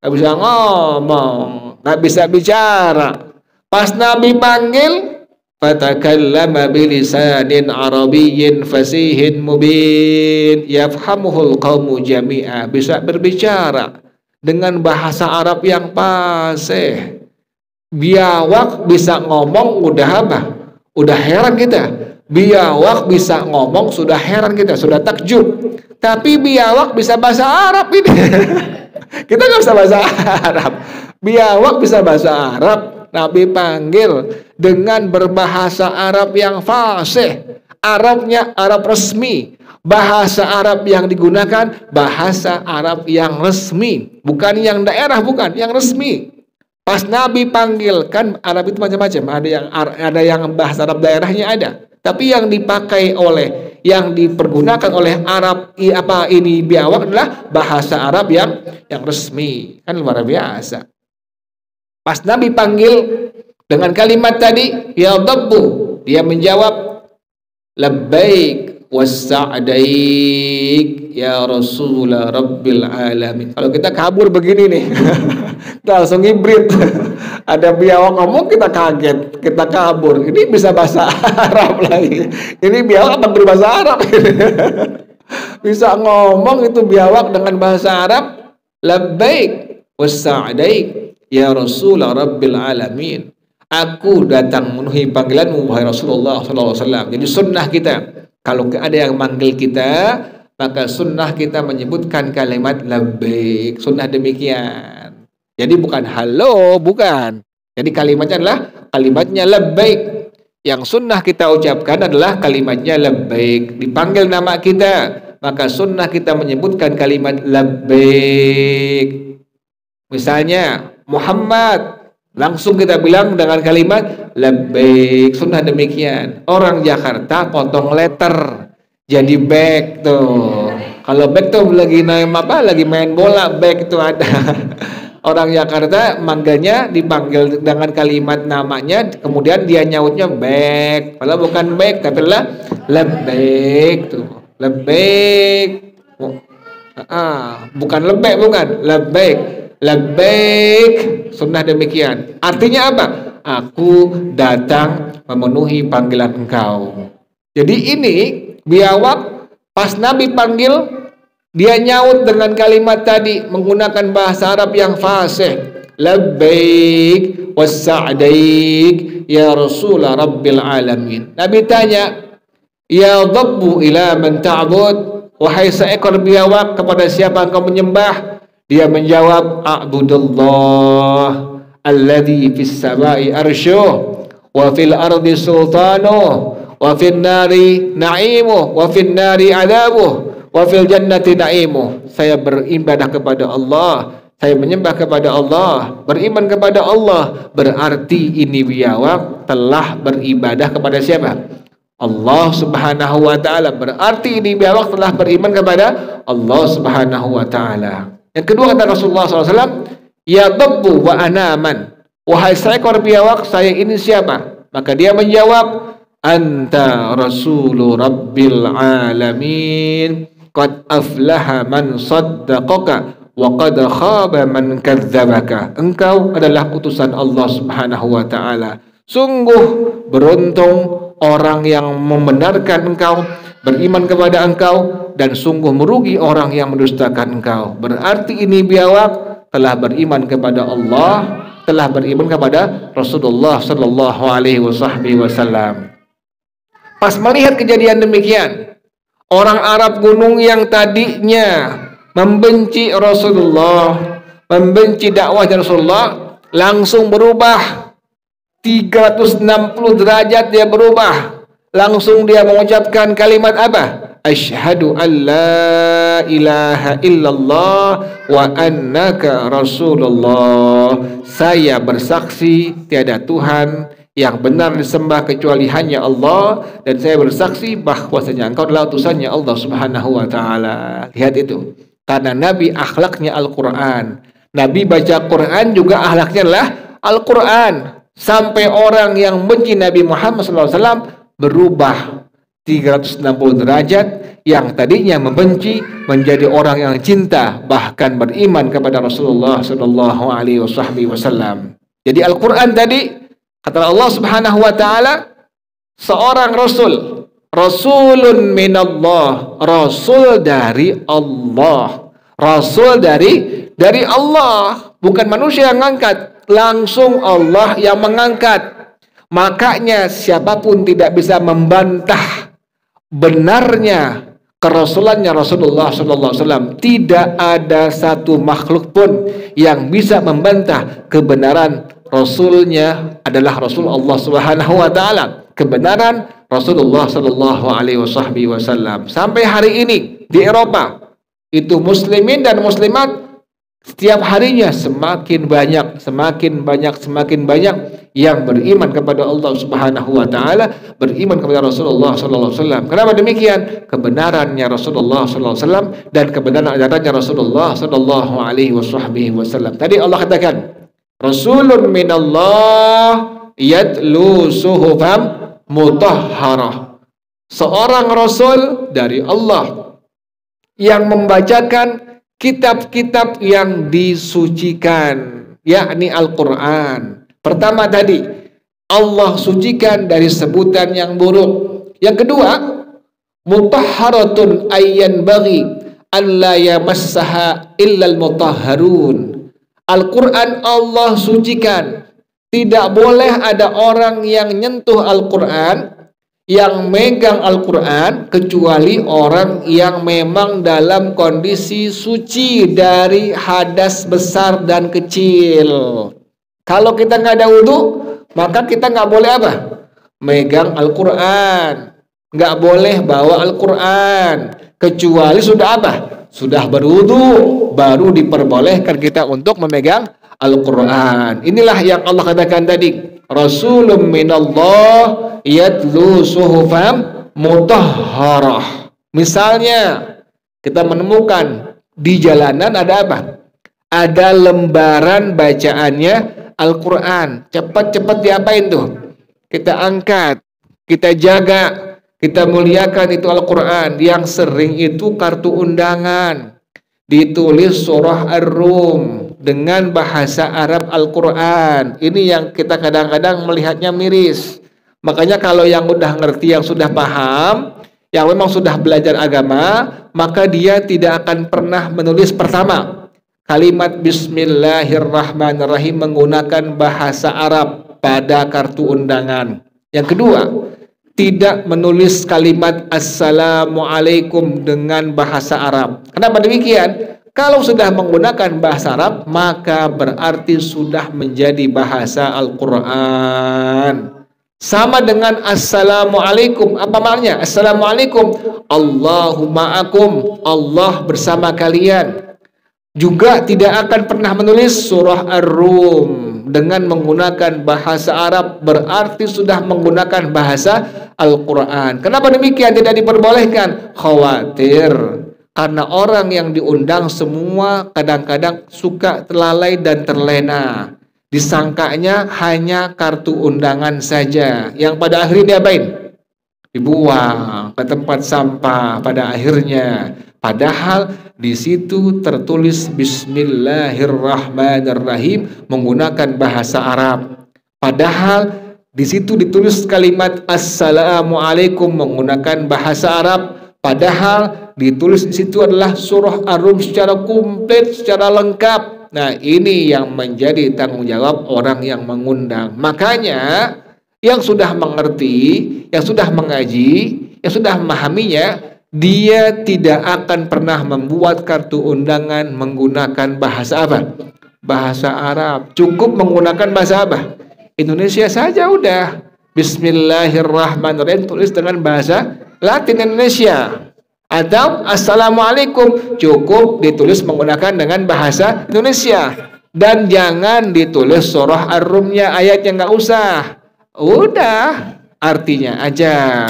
[SPEAKER 1] Gak bisa ngomong, gak bisa bicara. Pas Nabi panggil, fatakallama bilisanin arabiyyin fasihin mubin yafhamuhul qaumu jami'a, bisa berbicara dengan bahasa Arab yang fasih. Biawak bisa ngomong udah apa? Udah heran kita. Biawak bisa ngomong sudah heran kita, sudah takjub. Tapi biawak bisa bahasa Arab ini. Kita nggak bisa bahasa Arab. Biawak bisa bahasa Arab. Nabi panggil dengan berbahasa Arab yang fasih. Arabnya Arab resmi. Bahasa Arab yang digunakan bahasa Arab yang resmi, bukan yang daerah, bukan yang resmi. Pas Nabi panggil, kan Arab itu macam-macam, ada yang bahasa Arab daerahnya ada, tapi yang dipakai oleh, yang dipergunakan oleh Arab ini biawak adalah bahasa Arab yang resmi, kan luar biasa. Pas Nabi panggil dengan kalimat tadi, ya dabbu, dia menjawab labbaik wassa'daik ya Rasulullah Rabbil Alamin. Kalau kita kabur begini nih, kita langsung hibrid. Ada biawak ngomong, kita kaget, kita kabur. Ini bisa bahasa Arab lagi. Ini biawak apa berbahasa Arab? Bisa ngomong itu biawak dengan bahasa Arab. Labbaik wassa'daik ya Rasulullah Rabbil Alamin. Aku datang memenuhi panggilanmu wahai Rasulullah SAW. Jadi sunnah kita, kalau ada yang manggil kita, maka sunnah kita menyebutkan kalimat labbaik. Sunnah demikian. Jadi bukan halo, bukan. Jadi kalimatnya labbaik. Yang sunnah kita ucapkan adalah kalimatnya labbaik. Dipanggil nama kita, maka sunnah kita menyebutkan kalimat labbaik. Misalnya Muhammad, langsung kita bilang dengan kalimat labbaik. Sunnah demikian. Orang Jakarta potong letter jadi back tuh. Kalau back tuh lagi main bola, back itu ada. Orang Jakarta manggilnya, dipanggil dengan kalimat namanya, kemudian dia nyautnya back. Kalau bukan back tapi adalah labbaik tuh. Labbaik. Bukan lebek, bukan labbaik. Labbaik, sunnah demikian. Artinya apa? Aku datang memenuhi panggilan engkau. Jadi ini biawak pas Nabi panggil, dia nyaut dengan kalimat tadi menggunakan bahasa Arab yang fasih. Labbaik wassa'daik ya Rasulullah Rabbil Alamin. Nabi tanya, ya dabbu ila man ta'bud, wahai seekor biawak, kepada siapa engkau menyembah? Dia menjawab, a'budullah alladhi fis sama'i arsyuh wa fil ardi sultanuh wa fil nari na'imuh wa fil nari adabuh wa fil jannati na'imuh. Saya beribadah kepada Allah, saya menyembah kepada Allah, beriman kepada Allah. Berarti ini biawak telah beribadah kepada siapa? Allah Subhanahu wa ta'ala. Berarti ini biawak telah beriman kepada Allah Subhanahu wa ta'ala. Yang kedua kata Rasulullah SAW, ya dabbu wa anaman, wahai seekor biawak, saya ini siapa? Maka dia menjawab, anta rasulu rabbil alamin, qad aflaha man saddaqaka wa qad khaba man kadzdzabaka. Engkau adalah utusan Allah Subhanahu wa ta'ala. Sungguh beruntung orang yang membenarkan engkau, beriman kepada engkau, dan sungguh merugi orang yang mendustakan engkau. Berarti ini biawak telah beriman kepada Allah, telah beriman kepada Rasulullah sallallahu alaihi wasallam. Pas melihat kejadian demikian, orang Arab gunung yang tadinya membenci Rasulullah, membenci dakwah Rasulullah, langsung berubah 360 derajat. Dia berubah, langsung dia mengucapkan kalimat apa? Asyhadu an la ilaha illallah wa annaka rasulullah. Saya bersaksi tiada Tuhan yang benar disembah kecuali hanya Allah, dan saya bersaksi bahwasanya engkau adalah utusannya Allah Subhanahu wa ta'ala. Lihat itu. Karena Nabi akhlaknya Al-Quran. Nabi baca Quran juga akhlaknya adalah Al-Quran. Sampai orang yang benci Nabi Muhammad SAW berubah 360 derajat, yang tadinya membenci menjadi orang yang cinta, bahkan beriman kepada Rasulullah sallallahu alaihi wasallam. Jadi Al-Qur'an tadi kata Allah Subhanahu wa taala, seorang rasul, rasulun minallah, rasul dari Allah. Rasul dari Allah, bukan manusia yang mengangkat, langsung Allah yang mengangkat. Makanya siapapun tidak bisa membantah benarnya kerasulannya Rasulullah SAW. Tidak ada satu makhluk pun yang bisa membantah kebenaran Rasulnya adalah Rasul Allah Subhanahu wa taala. Kebenaran Rasulullah sallallahu alaihi wasallam. Sampai hari ini di Eropa itu muslimin dan muslimat setiap harinya semakin banyak yang beriman kepada Allah Subhanahu wa taala, beriman kepada Rasulullah sallallahu alaihi wasallam. Kenapa demikian? Kebenarannya Rasulullah sallallahu alaihi wasallam dan kebenaran ajarannya Rasulullah sallallahu alaihi wasallam. Tadi Allah katakan, Rasulun minallah yatlu suhufam mutahharah. Seorang rasul dari Allah yang membacakan kitab-kitab yang disucikan, yakni Al-Quran. Pertama tadi, Allah sucikan dari sebutan yang buruk. Yang kedua, mutahharatun ayyan bagi an la yamassaha illal mutahharun. Al-Quran Allah sucikan. Tidak boleh ada orang yang nyentuh Al-Quran, yang megang Al-Quran, kecuali orang yang memang dalam kondisi suci dari hadas besar dan kecil. Kalau kita nggak ada wudhu, maka kita nggak boleh apa? Megang Al-Quran. Nggak boleh bawa Al-Quran, kecuali sudah apa? Sudah berwudhu, baru diperbolehkan kita untuk memegang Al-Quran. Inilah yang Allah katakan tadi, Rasulun minallah yatlu suhufam mutahharah. Misalnya kita menemukan di jalanan ada apa? Ada lembaran bacaannya Al-Quran. Cepat-cepat diapain tuh? Kita angkat, kita jaga, kita muliakan itu Al-Quran. Yang sering itu kartu undangan, ditulis surah Ar-Rum dengan bahasa Arab Al-Quran. Ini yang kita kadang-kadang melihatnya miris. Makanya kalau yang udah ngerti, yang sudah paham, yang memang sudah belajar agama, maka dia tidak akan pernah menulis pertama kalimat Bismillahirrahmanirrahim menggunakan bahasa Arab pada kartu undangan. Yang kedua, tidak menulis kalimat Assalamualaikum dengan bahasa Arab. Kenapa demikian? Kalau sudah menggunakan bahasa Arab, maka berarti sudah menjadi bahasa Al-Quran. Sama dengan Assalamualaikum. Apa maknanya? Assalamualaikum, Allahumma akum, Allah bersama kalian. Juga tidak akan pernah menulis surah Ar-Rum dengan menggunakan bahasa Arab, berarti sudah menggunakan bahasa Al-Quran. Kenapa demikian? Tidak diperbolehkan. Khawatir, karena orang yang diundang semua kadang-kadang suka lalai dan terlena. Disangkanya hanya kartu undangan saja, yang pada akhirnya diapain? Dibuang ke tempat sampah pada akhirnya. Padahal di situ tertulis Bismillahirrahmanirrahim menggunakan bahasa Arab. Padahal di situ ditulis kalimat Assalamualaikum menggunakan bahasa Arab. Padahal ditulis di situ adalah surah Ar-Rum secara komplit, secara lengkap. Nah, ini yang menjadi tanggung jawab orang yang mengundang. Makanya yang sudah mengerti, yang sudah mengaji, yang sudah memahaminya, dia tidak akan pernah membuat kartu undangan menggunakan bahasa apa? Bahasa Arab. Cukup menggunakan bahasa apa? Indonesia saja udah. Bismillahirrahmanirrahim tulis dengan bahasa Latin Indonesia. Atau Assalamualaikum cukup ditulis menggunakan dengan bahasa Indonesia. Dan jangan ditulis surah Ar-Rumnya, ayatnya nggak usah. Udah, artinya aja.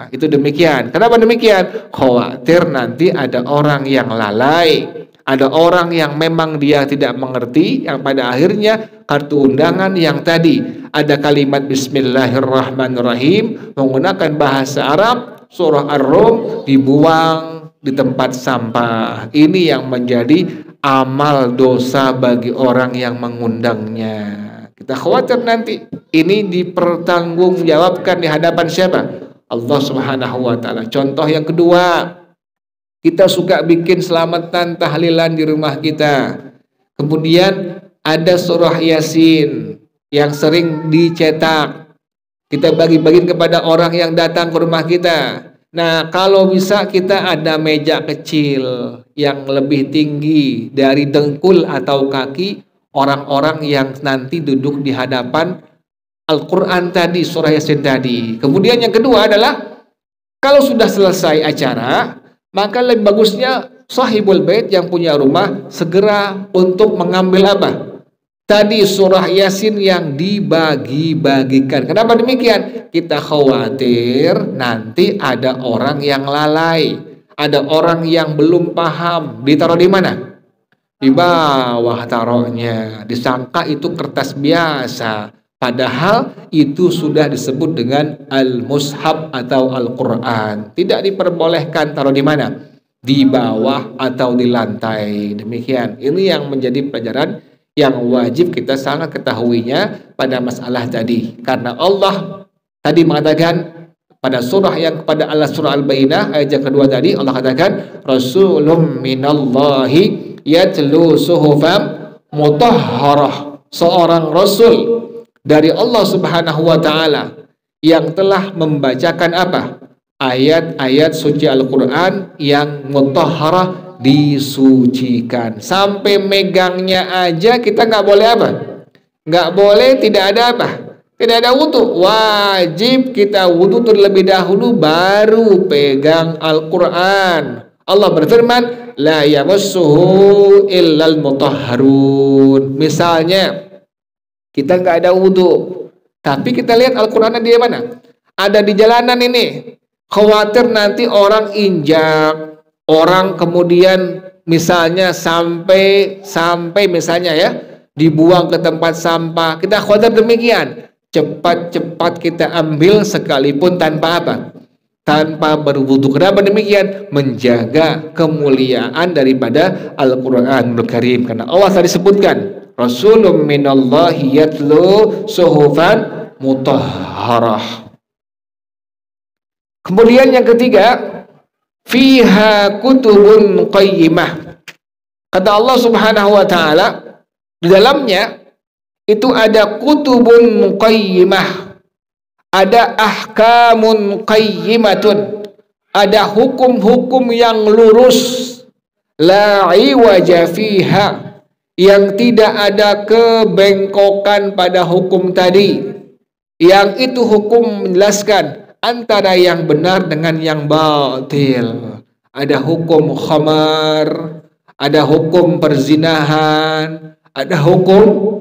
[SPEAKER 1] Itu demikian. Kenapa demikian? Khawatir nanti ada orang yang lalai, ada orang yang memang dia tidak mengerti, yang pada akhirnya kartu undangan yang tadi ada kalimat Bismillahirrahmanirrahim menggunakan bahasa Arab, surah Ar-Rum dibuang di tempat sampah. Ini yang menjadi amal dosa bagi orang yang mengundangnya. Kita khawatir nanti ini dipertanggungjawabkan di hadapan siapa? Allah Subhanahu wa taala. Contoh yang kedua, kita suka bikin selamatan tahlilan di rumah kita. Kemudian ada surah Yasin yang sering dicetak. Kita bagi-bagiin kepada orang yang datang ke rumah kita. Nah, kalau bisa kita ada meja kecil yang lebih tinggi dari dengkul atau kaki. orang-orang yang nanti duduk di hadapan Al-Quran tadi, surah Yasin tadi. Kemudian yang kedua adalah kalau sudah selesai acara, maka lebih bagusnya sahibul bait yang punya rumah segera untuk mengambil apa? Tadi surah Yasin yang dibagi-bagikan. Kenapa demikian? Kita khawatir nanti ada orang yang lalai, ada orang yang belum paham. Ditaruh di mana? Di bawah taruhnya. Disangka itu kertas biasa. Padahal itu sudah disebut dengan al-mushaf atau Al-Quran. Tidak diperbolehkan taruh di mana? Di bawah atau di lantai. Demikian. Ini yang menjadi pelajaran yang wajib kita sangat ketahuinya pada masalah tadi. Karena Allah tadi mengatakan pada surah yang kepada Allah, surah Al-Bayyinah ayat yang kedua tadi, Allah katakan Rasulun minallahi yatlu suhufam mutahharah, seorang rasul dari Allah Subhanahu wa taala yang telah membacakan apa? Ayat-ayat suci Al-Qur'an yang mutahharah, disucikan. Sampai megangnya aja kita nggak boleh apa? Nggak boleh tidak ada apa? Tidak ada wudu. Wajib kita wudu terlebih dahulu baru pegang Al-Qur'an. Allah berfirman, la yamassuhu illal mutahharun. Misalnya kita nggak ada wudu, tapi kita lihat Al-Qur'an di mana? Ada di jalanan ini. Khawatir nanti orang injak, orang kemudian misalnya sampai misalnya ya dibuang ke tempat sampah. Kita khawatir demikian. Cepat-cepat kita ambil sekalipun tanpa apa? Tanpa berwudu. Kenapa demikian? Menjaga kemuliaan daripada Al-Qur'anul Karim. Karena Allah tadi sebutkan, Rasulun minallahi yatlu suhufan mutahharah. Kemudian yang ketiga, fiha kutubun qayyimah. Kata Allah Subhanahu wa taala, di dalamnya itu ada kutubun qayyimah, ada ahkamun qayyimatun, ada hukum-hukum yang lurus, la iwaja fiha, yang tidak ada kebengkokan pada hukum tadi. Yang itu hukum menjelaskan antara yang benar dengan yang batil. Ada hukum khamar, ada hukum perzinahan, ada hukum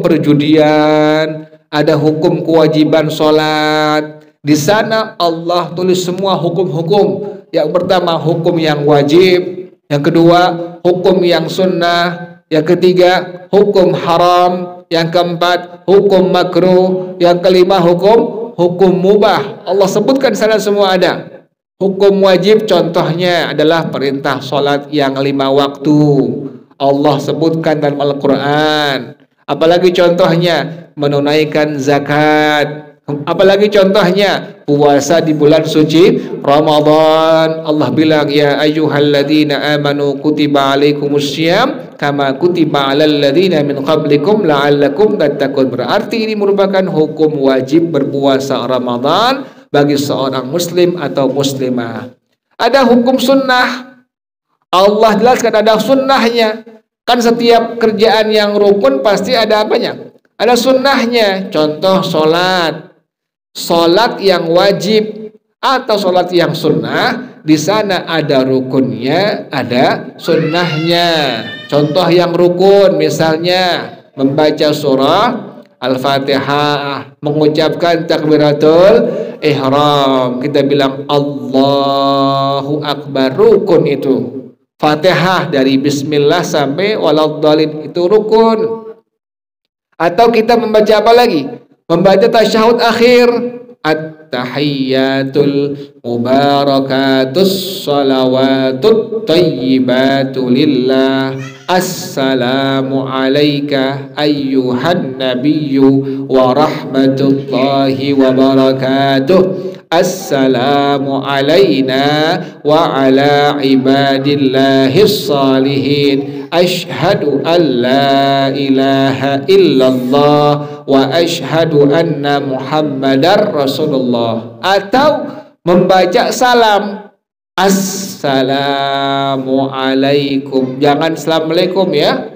[SPEAKER 1] perjudian, ada hukum kewajiban sholat. Di sana Allah tulis semua hukum-hukum. Yang pertama hukum yang wajib, yang kedua hukum yang sunnah, yang ketiga hukum haram, yang keempat hukum makruh, yang kelima hukum mubah. Allah sebutkan sana semua ada. Hukum wajib contohnya adalah perintah sholat yang 5 waktu. Allah sebutkan dalam Al-Quran. Apalagi contohnya menunaikan zakat. Apalagi contohnya puasa di bulan suci Ramadan. Allah bilang, ya ayyuhalladzina amanu kutiba alaikumussyam kama kutiba alal ladzina min qablikum la'allakum tattaqun. Berarti ini merupakan hukum wajib berpuasa Ramadan bagi seorang muslim atau muslimah. Ada hukum sunnah. Allah jelaskan ada sunnahnya. Kan setiap kerjaan yang rukun pasti ada apanya? Ada sunnahnya. Contoh sholat. Sholat yang wajib atau sholat yang sunnah, di sana ada rukunnya, ada sunnahnya. Contoh yang rukun misalnya membaca surah Al-Fatihah, mengucapkan takbiratul ihram. Kita bilang Allahu Akbar, rukun itu. Fatihah dari bismillah sampai waladhdallin itu rukun. Atau kita membaca apa lagi? Membaca tasyahud akhir, at-tahiyyatul mubarakatus salawatut tayyibatu lillah, assalamu alayka ayyuhan nabiyyu wa rahmatullahi wa barakatuh, assalamu alayna wa ala ibadillahis salihin, ashhadu an la ilaha illallah wa ashhadu anna muhammadar rasulullah. Atau membaca salam, assalamu alaikum, jangan assalamualaikum ya,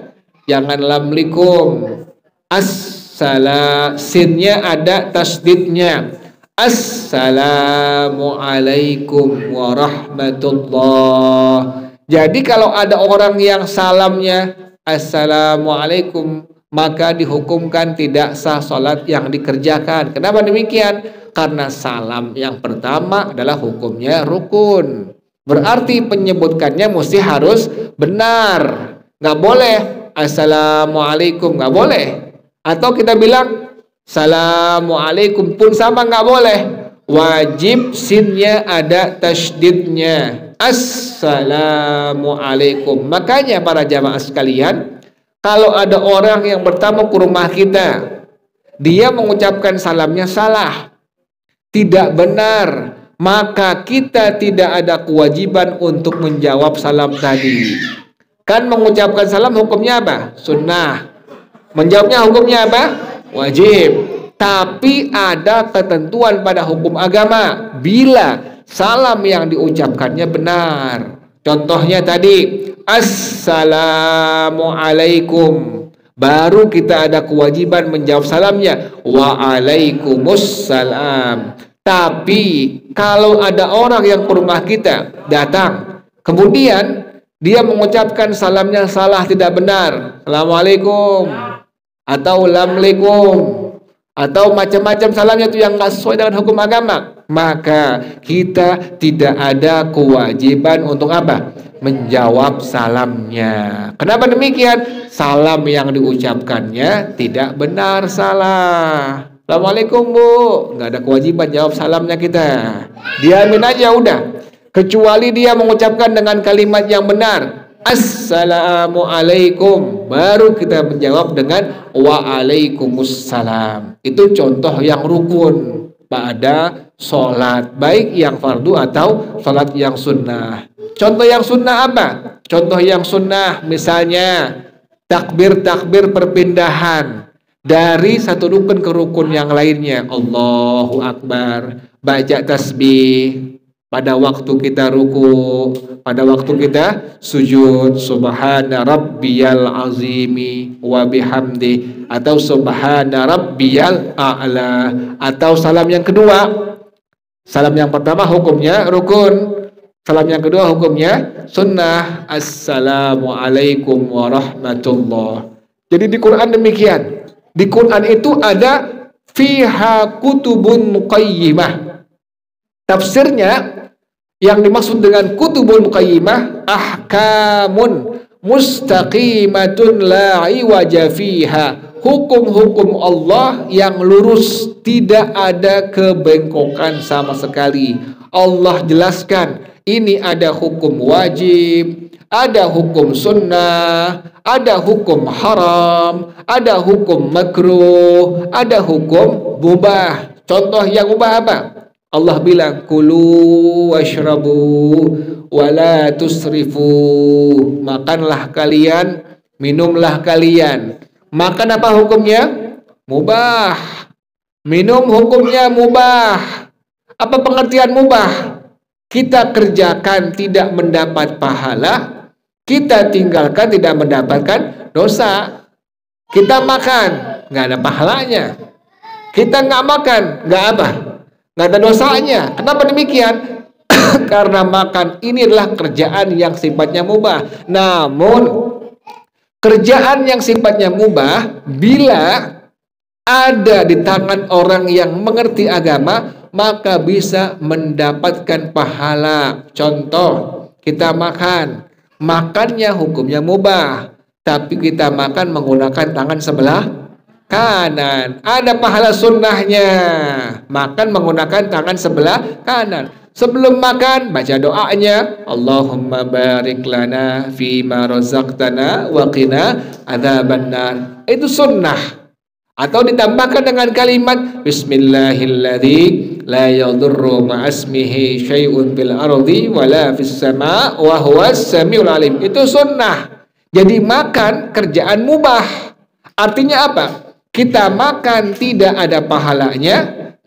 [SPEAKER 1] jangan lamlikum. Sinnya ada tasdidnya. Assalamualaikum warahmatullah. Jadi kalau ada orang yang salamnya assalamualaikum, maka dihukumkan tidak sah salat yang dikerjakan. Kenapa demikian? Karena salam yang pertama adalah hukumnya rukun. Berarti penyebutkannya mesti harus benar. Nggak boleh assalamualaikum, nggak boleh. Atau kita bilang assalamualaikum pun sama, nggak boleh. Wajib sinnya ada tasydidnya. Assalamualaikum. Makanya para jamaah sekalian, kalau ada orang yang bertamu ke rumah kita, dia mengucapkan salamnya salah, tidak benar, maka kita tidak ada kewajiban untuk menjawab salam tadi. Kan mengucapkan salam hukumnya apa? Sunnah. Menjawabnya hukumnya apa? Wajib. Tapi ada ketentuan pada hukum agama bila salam yang diucapkannya benar. Contohnya tadi, assalamualaikum. Baru kita ada kewajiban menjawab salamnya, waalaikumsalam. Tapi kalau ada orang yang ke rumah kita datang, kemudian dia mengucapkan salamnya salah, tidak benar, assalamualaikum atau lamalikum atau macam-macam salamnya itu yang nggak sesuai dengan hukum agama, maka kita tidak ada kewajiban untuk apa? Menjawab salamnya. Kenapa demikian? Salam yang diucapkannya tidak benar, salah. Assalamualaikum bu, nggak ada kewajiban jawab salamnya kita. Diamin aja udah. Kecuali dia mengucapkan dengan kalimat yang benar, assalamualaikum, baru kita menjawab dengan waalaikumsalam. Itu contoh yang rukun pada sholat, baik yang fardu atau sholat yang sunnah. Contoh yang sunnah apa? Contoh yang sunnah misalnya takbir-takbir perpindahan dari satu rukun ke rukun yang lainnya. Allahu Akbar, baca tasbih pada waktu kita ruku, pada waktu kita sujud, subhana rabbiyal azimi wa bihamdi, atau subhana rabbiyal a'la. Atau salam yang kedua, salam yang pertama hukumnya rukun, salam yang kedua hukumnya sunnah, assalamualaikum warahmatullah. Jadi di Quran demikian. Di Quran itu ada fiha kutubun muqayyimah. Tafsirnya yang dimaksud dengan kutubul muqayyimah, ahkamun mustaqimatun la iwaja fiha. Hukum-hukum Allah yang lurus, tidak ada kebengkokan sama sekali. Allah jelaskan, ini ada hukum wajib, ada hukum sunnah, ada hukum haram, ada hukum makruh, ada hukum mubah. Contoh yang mubah apa? Allah bilang, kulu washrabu wala tusrifu. Makanlah kalian, minumlah kalian. Makan apa hukumnya? Mubah. Minum hukumnya mubah. Apa pengertian mubah? Kita kerjakan tidak mendapat pahala, kita tinggalkan tidak mendapatkan dosa. Kita makan, nggak ada pahalanya. Kita nggak makan, nggak apa? Nggak ada dosanya. Kenapa demikian? Karena makan ini adalah kerjaan yang sifatnya mubah. Namun kerjaan yang sifatnya mubah, bila ada di tangan orang yang mengerti agama, maka bisa mendapatkan pahala. Contoh, kita makan, makannya hukumnya mubah, tapi kita makan menggunakan tangan sebelah kanan, ada pahala sunnahnya. Makan menggunakan tangan sebelah kanan. Sebelum makan baca doanya, Allahumma barik lana fima razaqtana wa qina adzabannar. Itu sunnah. Atau ditambahkan dengan kalimat bismillahilladzi la yadurru ma'asmihi syai'un fil ardi wala fis sama' wa huwas samiul alim. Itu sunnah. Jadi makan kerjaan mubah. Artinya apa? Kita makan tidak ada pahalanya,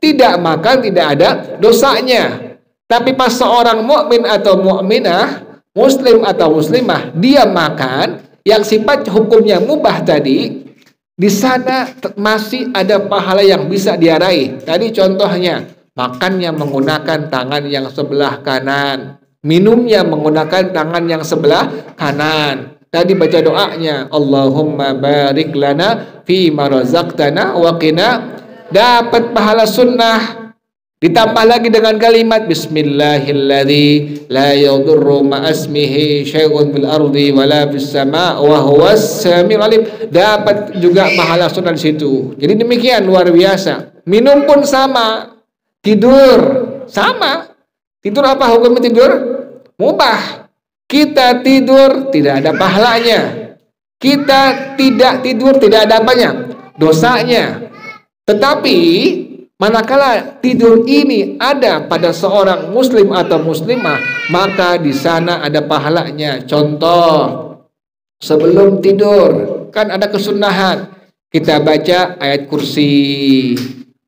[SPEAKER 1] tidak makan tidak ada dosanya. Tapi pas seorang mukmin atau mukminah, muslim atau muslimah, dia makan, Yang sifat hukumnya mubah tadi, di sana masih ada pahala yang bisa dia raih. Tadi contohnya, makannya menggunakan tangan yang sebelah kanan, minumnya menggunakan tangan yang sebelah kanan. Tadi baca doanya, Allahumma barik lana fi ma razaqtana wa qina, dapat pahala sunnah. Ditambah lagi dengan kalimat Bismillahilladzi la yadurru ma'asmihi syai'un fil ardi wala fis sama' wa huwas samiul alim. Dapat juga pahala sunnah di situ. Jadi demikian, luar biasa. Minum pun sama, tidur sama. Tidur apa hukumnya tidur? Mubah. Kita tidur tidak ada pahalanya. Kita tidak tidur tidak ada apanya? Dosanya. Tetapi manakala tidur ini ada pada seorang muslim atau muslimah, maka di sana ada pahalanya. Contoh, sebelum tidur kan ada kesunahan, kita baca ayat kursi,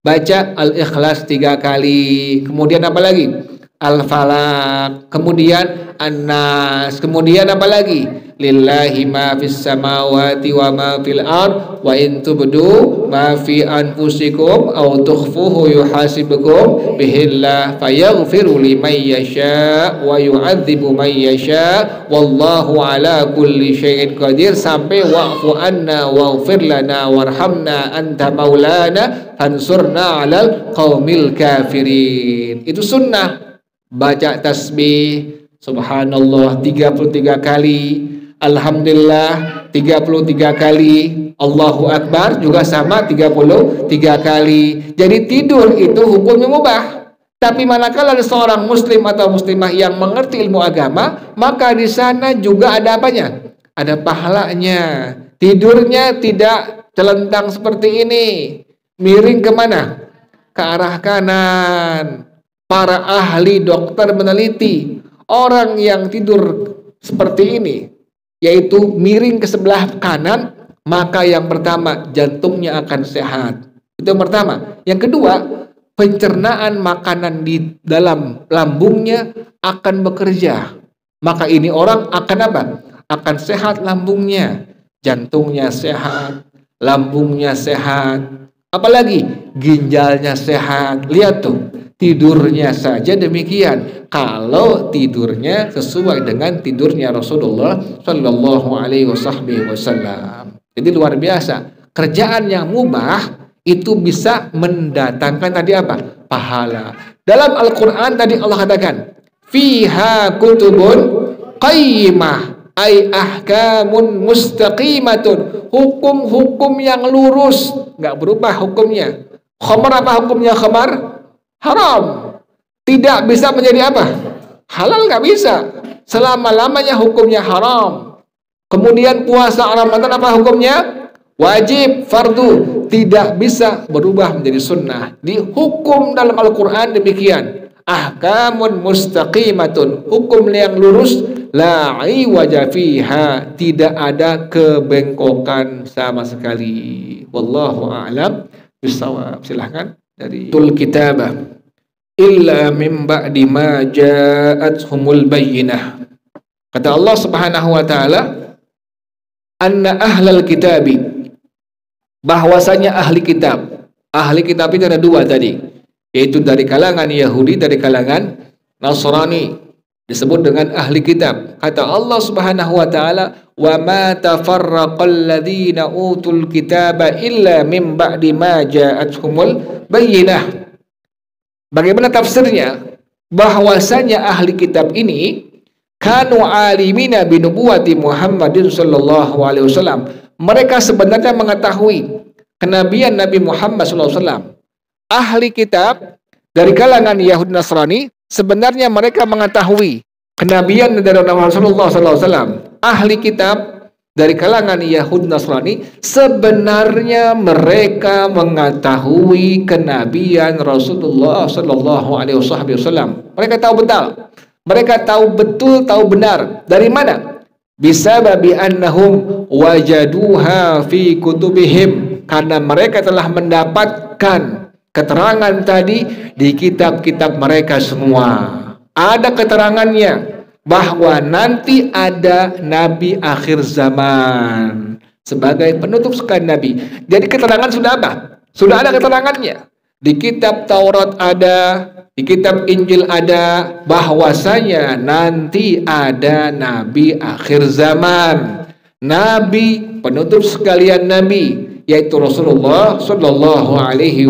[SPEAKER 1] baca Al-Ikhlas 3 kali, kemudian apa lagi? Al-Falaq, kemudian An-Nas, kemudian apa lagi? Lillahi ma fis samawati wa ma fil ard wa in tubdu ma fi anfusikum aw tukhfuhu yuhasibukum bihillah fayaghfiru liman yasha wa yu'adzibu man yasha wallahu ala kulli syai'in qadir, sampai wa'fu anna waghfir lana warhamna anta maulana fansurna 'alal qaumil kafirin. Itu sunnah. Baca tasbih subhanallah 33 kali, alhamdulillah 33 kali, Allahu Akbar juga sama 33 kali. Jadi tidur itu hukumnya mubah. Tapi manakala ada seorang muslim atau muslimah yang mengerti ilmu agama, maka di sana juga ada apanya? Ada pahalanya. Tidurnya tidak celentang seperti ini, miring kemana? Ke arah kanan. Para ahli dokter meneliti orang yang tidur seperti ini, yaitu miring ke sebelah kanan, maka yang pertama jantungnya akan sehat. Itu yang pertama. Yang kedua, pencernaan makanan di dalam lambungnya akan bekerja. Maka ini orang akan apa? Akan sehat lambungnya, jantungnya sehat, lambungnya sehat, apalagi ginjalnya sehat. Lihat tuh, tidurnya saja demikian. Kalau tidurnya sesuai dengan tidurnya Rasulullah Shallallahu Alaihi Wasallam. Jadi luar biasa. Kerjaan yang mubah itu bisa mendatangkan tadi apa? Pahala. Dalam Al-Quran tadi Allah katakan, fiha kutubun qayyimah, ay ahkamun mustaqimatun, hukum-hukum yang lurus, nggak berubah hukumnya. Khamar apa hukumnya khamar? Haram. Tidak bisa menjadi apa? Halal, nggak bisa. Selama-lamanya hukumnya haram. Kemudian puasa Ramadan apa hukumnya? Wajib, fardu. Tidak bisa berubah menjadi sunnah. Di hukum dalam Al-Quran demikian. Ahkamun mustaqimatun, hukum yang lurus, la iwaja fiha, tidak ada kebengkokan sama sekali. Wallahu a'lam bishawab. Silahkan. Dari tul kitabah illa min ba'di ma ja'athumul bayyinah. Kata Allah Subhanahu wa taala, anna ahlal kitabi, bahwasanya ahli kitab. Ahli kitab itu ada dua tadi, yaitu dari kalangan Yahudi, dari kalangan Nasrani, disebut dengan ahli kitab. Kata Allah Subhanahu wa taala, wa ma tafarraqal ladzina utul kitaba illa min ba'di ma ja'athumul bayyinah. Bagaimana tafsirnya? Bahwasanya ahli kitab ini kanu alimina bi nubuwati Muhammadin sallallahu alaihi wasallam. Mereka sebenarnya mengetahui kenabian Nabi Muhammad sallallahu alaihi wasallam. Ahli kitab dari kalangan Yahudi Nasrani sebenarnya mereka mengetahui kenabian dari Rasulullah SAW. Ahli kitab dari kalangan Yahudi Nasrani sebenarnya mereka mengetahui kenabian Rasulullah SAW. Mereka tahu betul. Mereka tahu betul, tahu benar. Dari mana? Bisa babi annahum wajaduha fi kutubihim, karena mereka telah mendapatkan keterangan tadi di kitab-kitab mereka semua. Ada keterangannya. bahwa nanti ada nabi akhir zaman sebagai penutup sekalian nabi. Jadi keterangan sudah apa? Sudah ada keterangannya. Di kitab Taurat ada, di kitab Injil ada, bahwasanya nanti ada nabi akhir zaman, nabi penutup sekalian nabi, yaitu Rasulullah Shallallahu Alaihi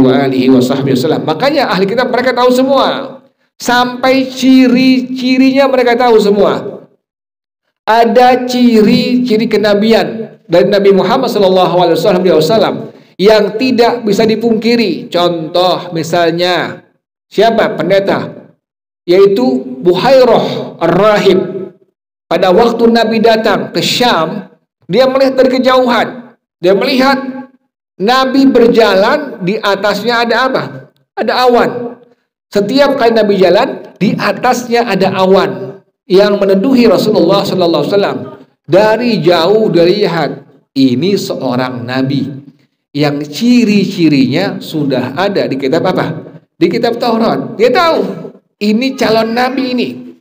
[SPEAKER 1] Wasallam. Makanya ahli kitab mereka tahu semua. Sampai ciri-cirinya mereka tahu semua. Ada ciri-ciri kenabian dari Nabi Muhammad SAW yang tidak bisa dipungkiri. Contoh misalnya siapa pendeta? Yaitu Buhairah Ar-Rahib. Pada waktu Nabi datang ke Syam, dia melihat dari kejauhan. Dia melihat Nabi berjalan, di atasnya ada apa? Ada awan. Setiap kali Nabi jalan, di atasnya ada awan yang meneduhi Rasulullah SAW. Dari jauh dilihat, ini seorang Nabi yang ciri-cirinya sudah ada di kitab apa? Di kitab Taurat. Dia tahu, ini calon Nabi ini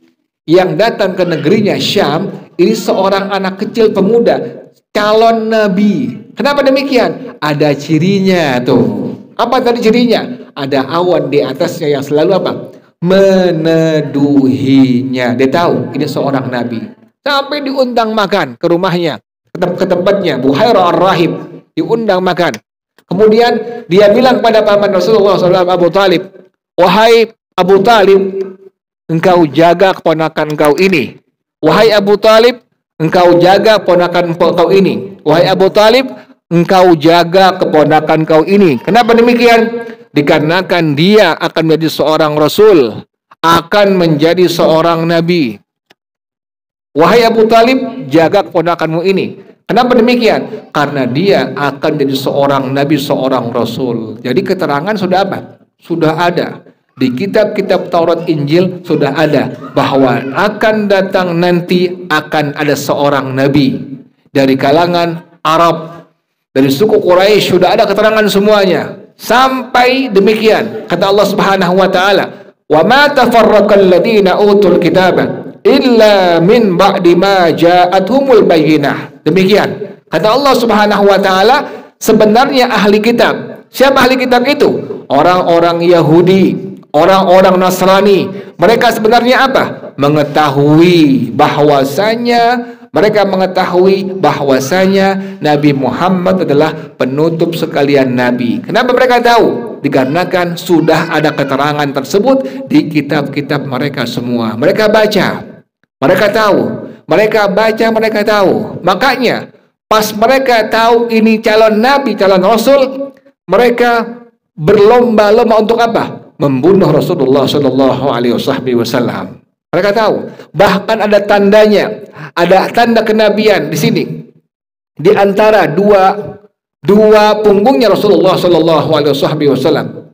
[SPEAKER 1] yang datang ke negerinya Syam. Ini seorang anak kecil pemuda, calon Nabi. Kenapa demikian? Ada cirinya tuh. Apa tadi cirinya? Ada awan di atasnya yang selalu apa? Meneduhinya. Dia tahu ini seorang nabi. Sampai diundang makan ke rumahnya, ke tempatnya. Buhairah Ar-Rahib diundang makan. Kemudian dia bilang pada paman Rasulullah SAW, Abu Talib, wahai Abu Talib, engkau jaga keponakan engkau ini. Wahai Abu Talib, engkau jaga keponakan engkau ini. Wahai Abu Talib, engkau jaga keponakan kau ini. Kenapa demikian? Dikarenakan dia akan menjadi seorang Rasul, akan menjadi seorang Nabi. Wahai Abu Talib, jaga keponakanmu ini. Kenapa demikian? Karena dia akan menjadi seorang Nabi, seorang Rasul. Jadi keterangan sudah apa? Sudah ada. Di kitab-kitab Taurat Injil sudah ada bahwa akan datang nanti akan ada seorang Nabi dari kalangan Arab, dari suku Quraisy. Sudah ada keterangan semuanya. Sampai demikian kata Allah Subhanahu wa taala, "Wa ma tafarraqal ladzina utul kitaba illa min ba'di ma ja'atuhumul bayyinah." Demikian kata Allah Subhanahu wa taala, sebenarnya ahli kitab. Siapa ahli kitab itu? Orang-orang Yahudi, orang-orang Nasrani. Mereka sebenarnya apa? Mengetahui bahwasanya Nabi Muhammad adalah penutup sekalian Nabi. Kenapa mereka tahu? Dikarenakan sudah ada keterangan tersebut di kitab-kitab mereka semua. Mereka baca, mereka tahu. Mereka baca, mereka tahu. Makanya pas mereka tahu ini calon Nabi, calon Rasul, mereka berlomba-lomba untuk apa? Membunuh Rasulullah SAW. Mereka tahu, bahkan ada tandanya, ada tanda kenabian di sini. Di antara dua punggungnya Rasulullah SAW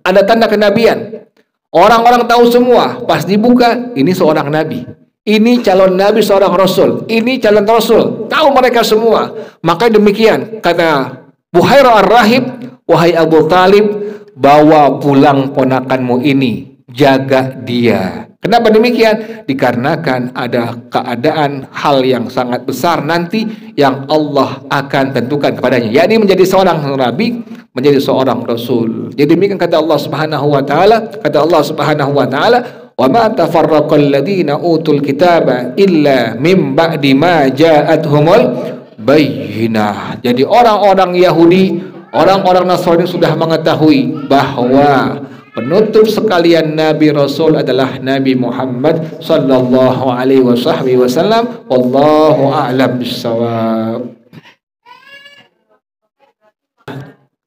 [SPEAKER 1] ada tanda kenabian. Orang-orang tahu semua. Pas dibuka, ini seorang nabi, ini calon nabi, seorang rasul, ini calon rasul. Tahu mereka semua. Maka demikian kata Buhairah Ar-Rahib, wahai Abu Talib, bawa pulang ponakanmu ini, jaga dia. Kenapa demikian? Dikarenakan ada keadaan hal yang sangat besar nanti yang Allah akan tentukan kepadanya, yakni menjadi seorang nabi, menjadi seorang rasul. Jadi demikian kata Allah Subhanahu wa taala, "Wa ma tafarraqal ladzina utul kitaba illa mim ba'di ma ja'atuhumul bayyinah." Jadi orang-orang Yahudi, orang-orang Nasrani sudah mengetahui bahwa penutup sekalian Nabi Rasul adalah Nabi Muhammad sallallahu alaihi wasallam. Wallahu a'lam bissawab.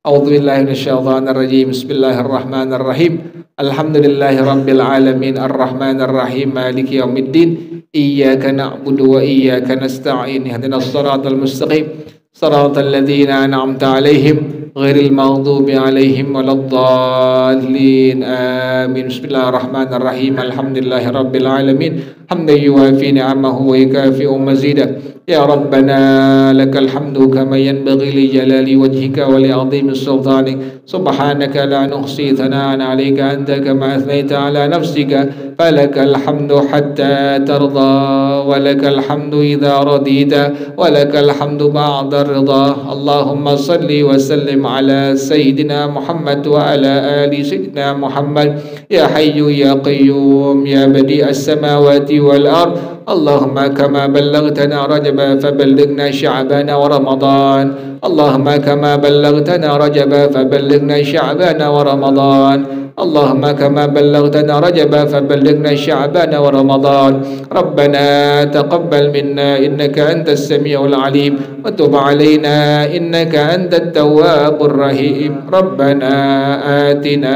[SPEAKER 1] A'udzu billahi minasyaitonir rajim. Bismillahirrahmanirrahim. Alhamdulillahi rabbil alamin arrahmanir rahim maliki yaumiddin. Iyyaka na'budu wa iyyaka nasta'in. Ihdinas siratal mustaqim. Siratal ladzina an'amta 'alaihim ghairil maghdubi 'alaihim waladdallin. Amin. Bismillahirrahmanirrahim. Alhamdulillahi rabbil alamin حمدا يوافي نعمه ويكافئ مزيدا يا ربنا لك الحمد كما ينبغي لجلال وجهك ولعظيم سلطانك سبحانك لا نحصي ثناء عليك أنت كما أثنيت على نفسك فلك الحمد حتى ترضى ولك الحمد إذا رضيت ولك الحمد بعد الرضا اللهم صل وسلم على سيدنا محمد وعلى آل سيدنا محمد يا حي يا قيوم يا بديع السماوات والأرض اللهم كما بلغتنا رجب فبلغنا شعبان ورمضان اللهم كما بلغتنا رجب فبلغنا شعبان ورمضان اللهم كما بلغتنا رجب فبلغنا شعبان ورمضان ربنا تقبل منا إنك أنت السميع العليم وتب علينا إنك أنت التواب الرحيم ربنا آتنا